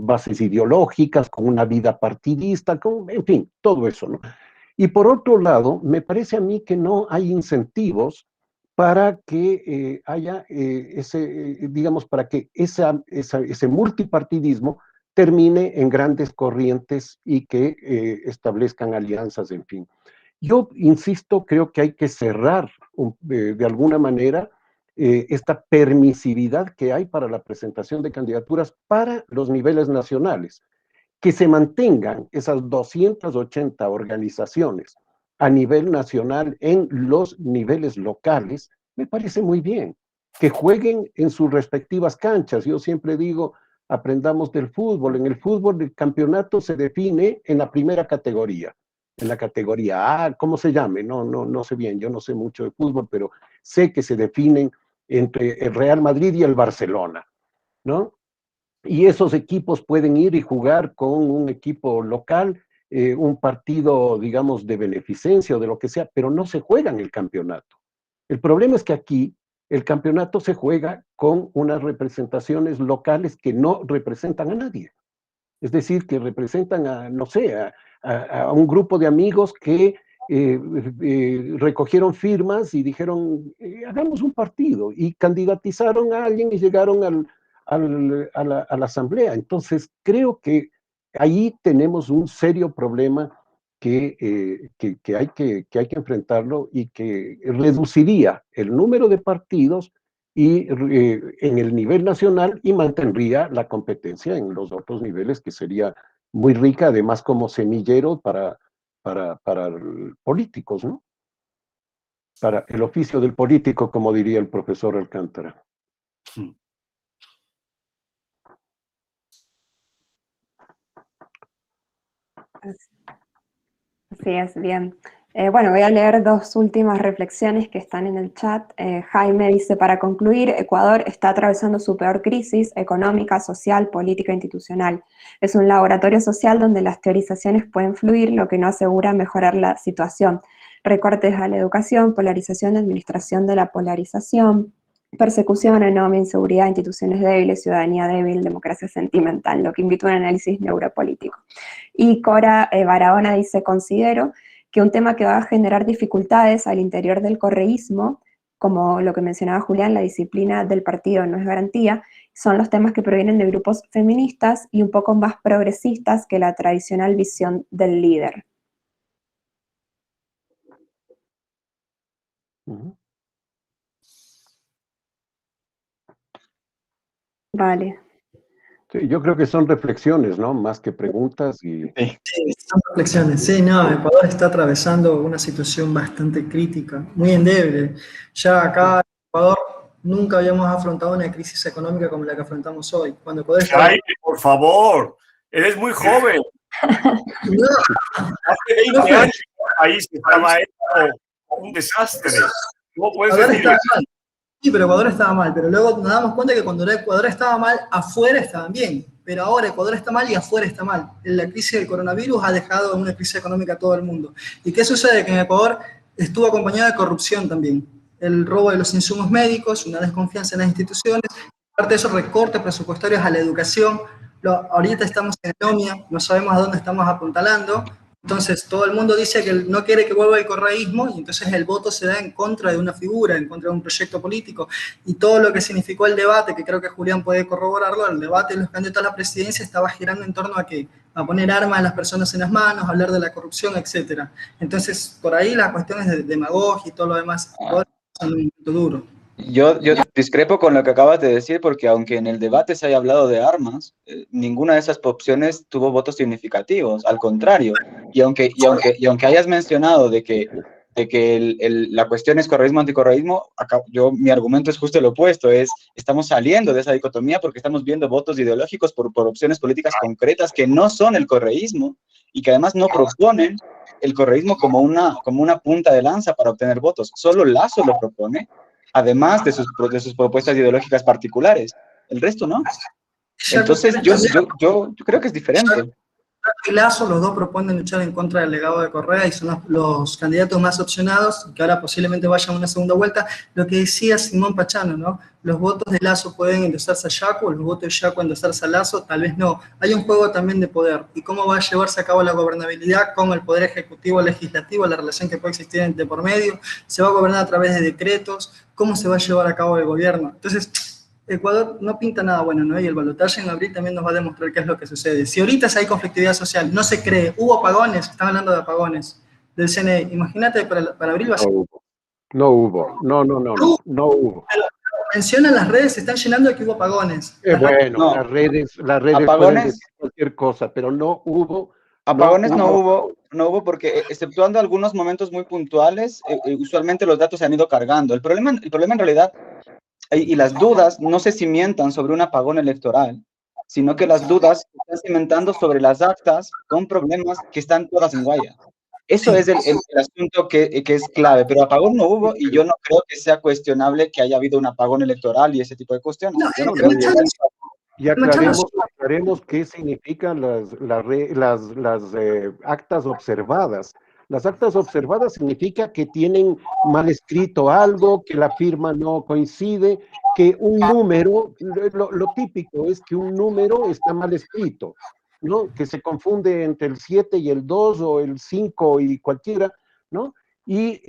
bases ideológicas, con una vida partidista, en fin, todo eso, ¿no? Y por otro lado, me parece a mí que no hay incentivos para que haya digamos, para que ese multipartidismo termine en grandes corrientes y que establezcan alianzas, en fin. Yo insisto, creo que hay que cerrar de alguna manera esta permisividad que hay para la presentación de candidaturas para los niveles nacionales. Que se mantengan esas 280 organizaciones a nivel nacional en los niveles locales, me parece muy bien. Que jueguen en sus respectivas canchas. Yo siempre digo, aprendamos del fútbol. En el fútbol el campeonato se define en la primera categoría. En la categoría A, ¿cómo se llame? No sé bien, yo no sé mucho de fútbol, pero sé que se definen entre el Real Madrid y el Barcelona, ¿no? Y esos equipos pueden ir y jugar con un equipo local, un partido, digamos, de beneficencia o de lo que sea, pero no se juega en el campeonato. El problema es que aquí el campeonato se juega con unas representaciones locales que no representan a nadie. Es decir, que representan a, no sé, a un grupo de amigos que recogieron firmas y dijeron, hagamos un partido, y candidatizaron a alguien y llegaron a la asamblea. Entonces, creo que ahí tenemos un serio problema que hay que enfrentarlo y que reduciría el número de partidos y en el nivel nacional y mantendría la competencia en los otros niveles, que sería muy rica, además como semillero para políticos, ¿no? Para el oficio del político, como diría el profesor Alcántara. Así es, bien. Bueno, voy a leer 2 últimas reflexiones que están en el chat. Jaime dice, para concluir, Ecuador está atravesando su peor crisis económica, social, política e institucional. Es un laboratorio social donde las teorizaciones pueden fluir, lo que no asegura mejorar la situación. Recortes a la educación, polarización, administración de la polarización, persecución, enorme inseguridad, instituciones débiles, ciudadanía débil, democracia sentimental, lo que invita a un análisis neuropolítico. Y Cora Barahona dice, considero que un tema que va a generar dificultades al interior del correísmo, como lo que mencionaba Julián, la disciplina del partido no es garantía, son los temas que provienen de grupos feministas y un poco más progresistas que la tradicional visión del líder. Vale. Sí, yo creo que son reflexiones, ¿no? Más que preguntas y... Sí, son reflexiones. Sí, no, Ecuador está atravesando una situación bastante crítica, muy endeble. Ya acá en Ecuador nunca habíamos afrontado una crisis económica como la que afrontamos hoy. Cuando Ecuador estaba... Jaime, por favor, eres muy joven. No, Hace 20 años el país estaba hecho un desastre. ¿Cómo puedes Ecuador decir estaba eso? mal. Sí, pero Ecuador estaba mal. Pero luego nos damos cuenta que cuando Ecuador estaba mal, afuera estaban bien. Pero ahora Ecuador está mal y afuera está mal. La crisis del coronavirus ha dejado una crisis económica a todo el mundo. ¿Y qué sucede? Que en Ecuador estuvo acompañado de corrupción también. El robo de los insumos médicos, una desconfianza en las instituciones, aparte de eso, recortes presupuestarios a la educación. Ahorita estamos en economía, no sabemos a dónde estamos apuntalando. Entonces, todo el mundo dice que no quiere que vuelva el correísmo y entonces el voto se da en contra de una figura, en contra de un proyecto político. Y todo lo que significó el debate, que creo que Julián puede corroborarlo, el debate de los candidatos a la presidencia estaba girando en torno a qué? A poner armas a las personas en las manos, a hablar de la corrupción, etc. Entonces, por ahí las cuestiones de demagogia y todo lo demás son un momento duro. Yo discrepo con lo que acabas de decir, porque aunque en el debate se haya hablado de armas, ninguna de esas opciones tuvo votos significativos, al contrario. Y aunque hayas mencionado de que la cuestión es correísmo, anticorreísmo, mi argumento es justo lo opuesto, estamos saliendo de esa dicotomía porque estamos viendo votos ideológicos por opciones políticas concretas que no son el correísmo y que además no proponen el correísmo como una punta de lanza para obtener votos. Solo Lasso lo propone, además de sus propuestas ideológicas particulares. El resto no. Entonces, yo creo que es diferente. Y Lasso, los dos proponen luchar en contra del legado de Correa y son los candidatos más opcionados, que ahora posiblemente vayan a una segunda vuelta. Lo que decía Simón Pachano, ¿no? Los votos de Lasso pueden endosarse a Yacu, los votos de Yacu endosarse a Lasso, tal vez no. Hay un juego también de poder. ¿Y cómo va a llevarse a cabo la gobernabilidad con el poder ejecutivo legislativo, la relación que puede existir de por medio? ¿Se va a gobernar a través de decretos? ¿Cómo se va a llevar a cabo el gobierno? Entonces, Ecuador no pinta nada bueno, ¿no? Y el balotaje en abril también nos va a demostrar qué es lo que sucede. Si ahorita hay conflictividad social, no se cree, hubo apagones, están hablando de apagones del CNE, imagínate para abril va a ser... No hubo. Pero mencionan las redes, se están llenando de que hubo apagones. Bueno, no. las redes Apagones, pueden decir cualquier cosa, pero no hubo. Apagones no hubo porque, exceptuando algunos momentos muy puntuales, usualmente los datos se han ido cargando. El problema en realidad, y las dudas no se cimentan sobre un apagón electoral, sino que las dudas se están cimentando sobre las actas con problemas que están todas en guaya. Eso es el asunto que es clave, pero apagón no hubo y yo no creo que sea cuestionable que haya habido un apagón electoral y ese tipo de cuestiones. Yo no creo que sea eso. Y aclaremos qué significan las actas observadas. Las actas observadas significa que tienen mal escrito algo, que la firma no coincide, que un número, lo típico es que un número está mal escrito, ¿no? Que se confunde entre el 7 y el 2 o el 5 y cualquiera, ¿no? Y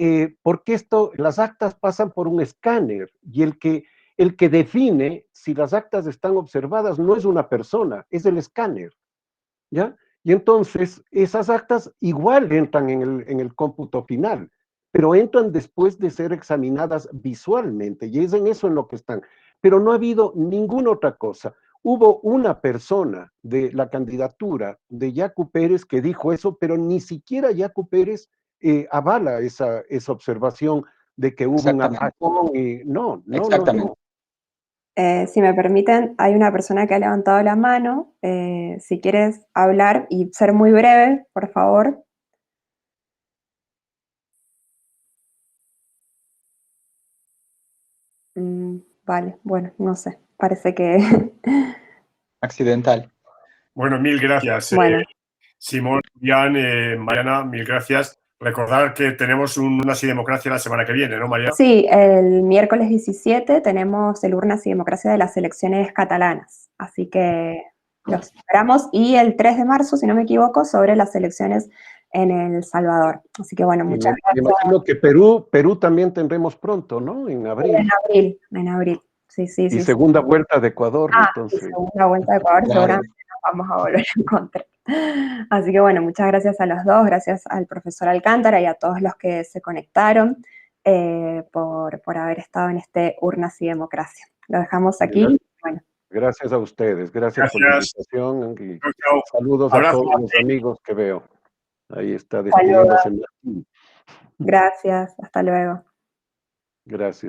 porque las actas pasan por un escáner y el que define si las actas están observadas no es una persona, es el escáner, ¿ya? Y entonces esas actas igual entran en el cómputo final, pero entran después de ser examinadas visualmente, y es en eso en lo que están. Pero no ha habido ninguna otra cosa. Hubo una persona de la candidatura de Yacu Pérez que dijo eso, pero ni siquiera Yacu Pérez avala esa observación de que hubo un apagón y no. Si me permiten, hay una persona que ha levantado la mano. Si quieres hablar y ser muy breve, por favor. Vale, bueno, no sé, parece que... Accidental. Bueno, mil gracias. Bueno. Simón, Jan, Mariana, mil gracias. Recordar que tenemos un Así Democracia la semana que viene, ¿no, Mariana? Sí, el miércoles 17 tenemos el Urnas y Democracia de las elecciones catalanas, así que los esperamos, y el 3 de marzo, si no me equivoco, sobre las elecciones en El Salvador. Así que bueno, muchas gracias. Me imagino que Perú también tendremos pronto, ¿no? En abril. En abril. Sí, sí, Y sí. segunda vuelta de Ecuador, Ah, entonces. y segunda vuelta de Ecuador, Claro. seguramente nos vamos a volver a encontrar. Así que bueno, muchas gracias a los dos, gracias al profesor Alcántara y a todos los que se conectaron por haber estado en este Urnas y Democracia. Lo dejamos aquí. Bueno. Gracias a ustedes, gracias por la Gracias. invitación y Chao, chao. saludos a Abrazo. todos los amigos que veo. Ahí está Saludos. despidiéndose Martín. Gracias, hasta luego. Gracias.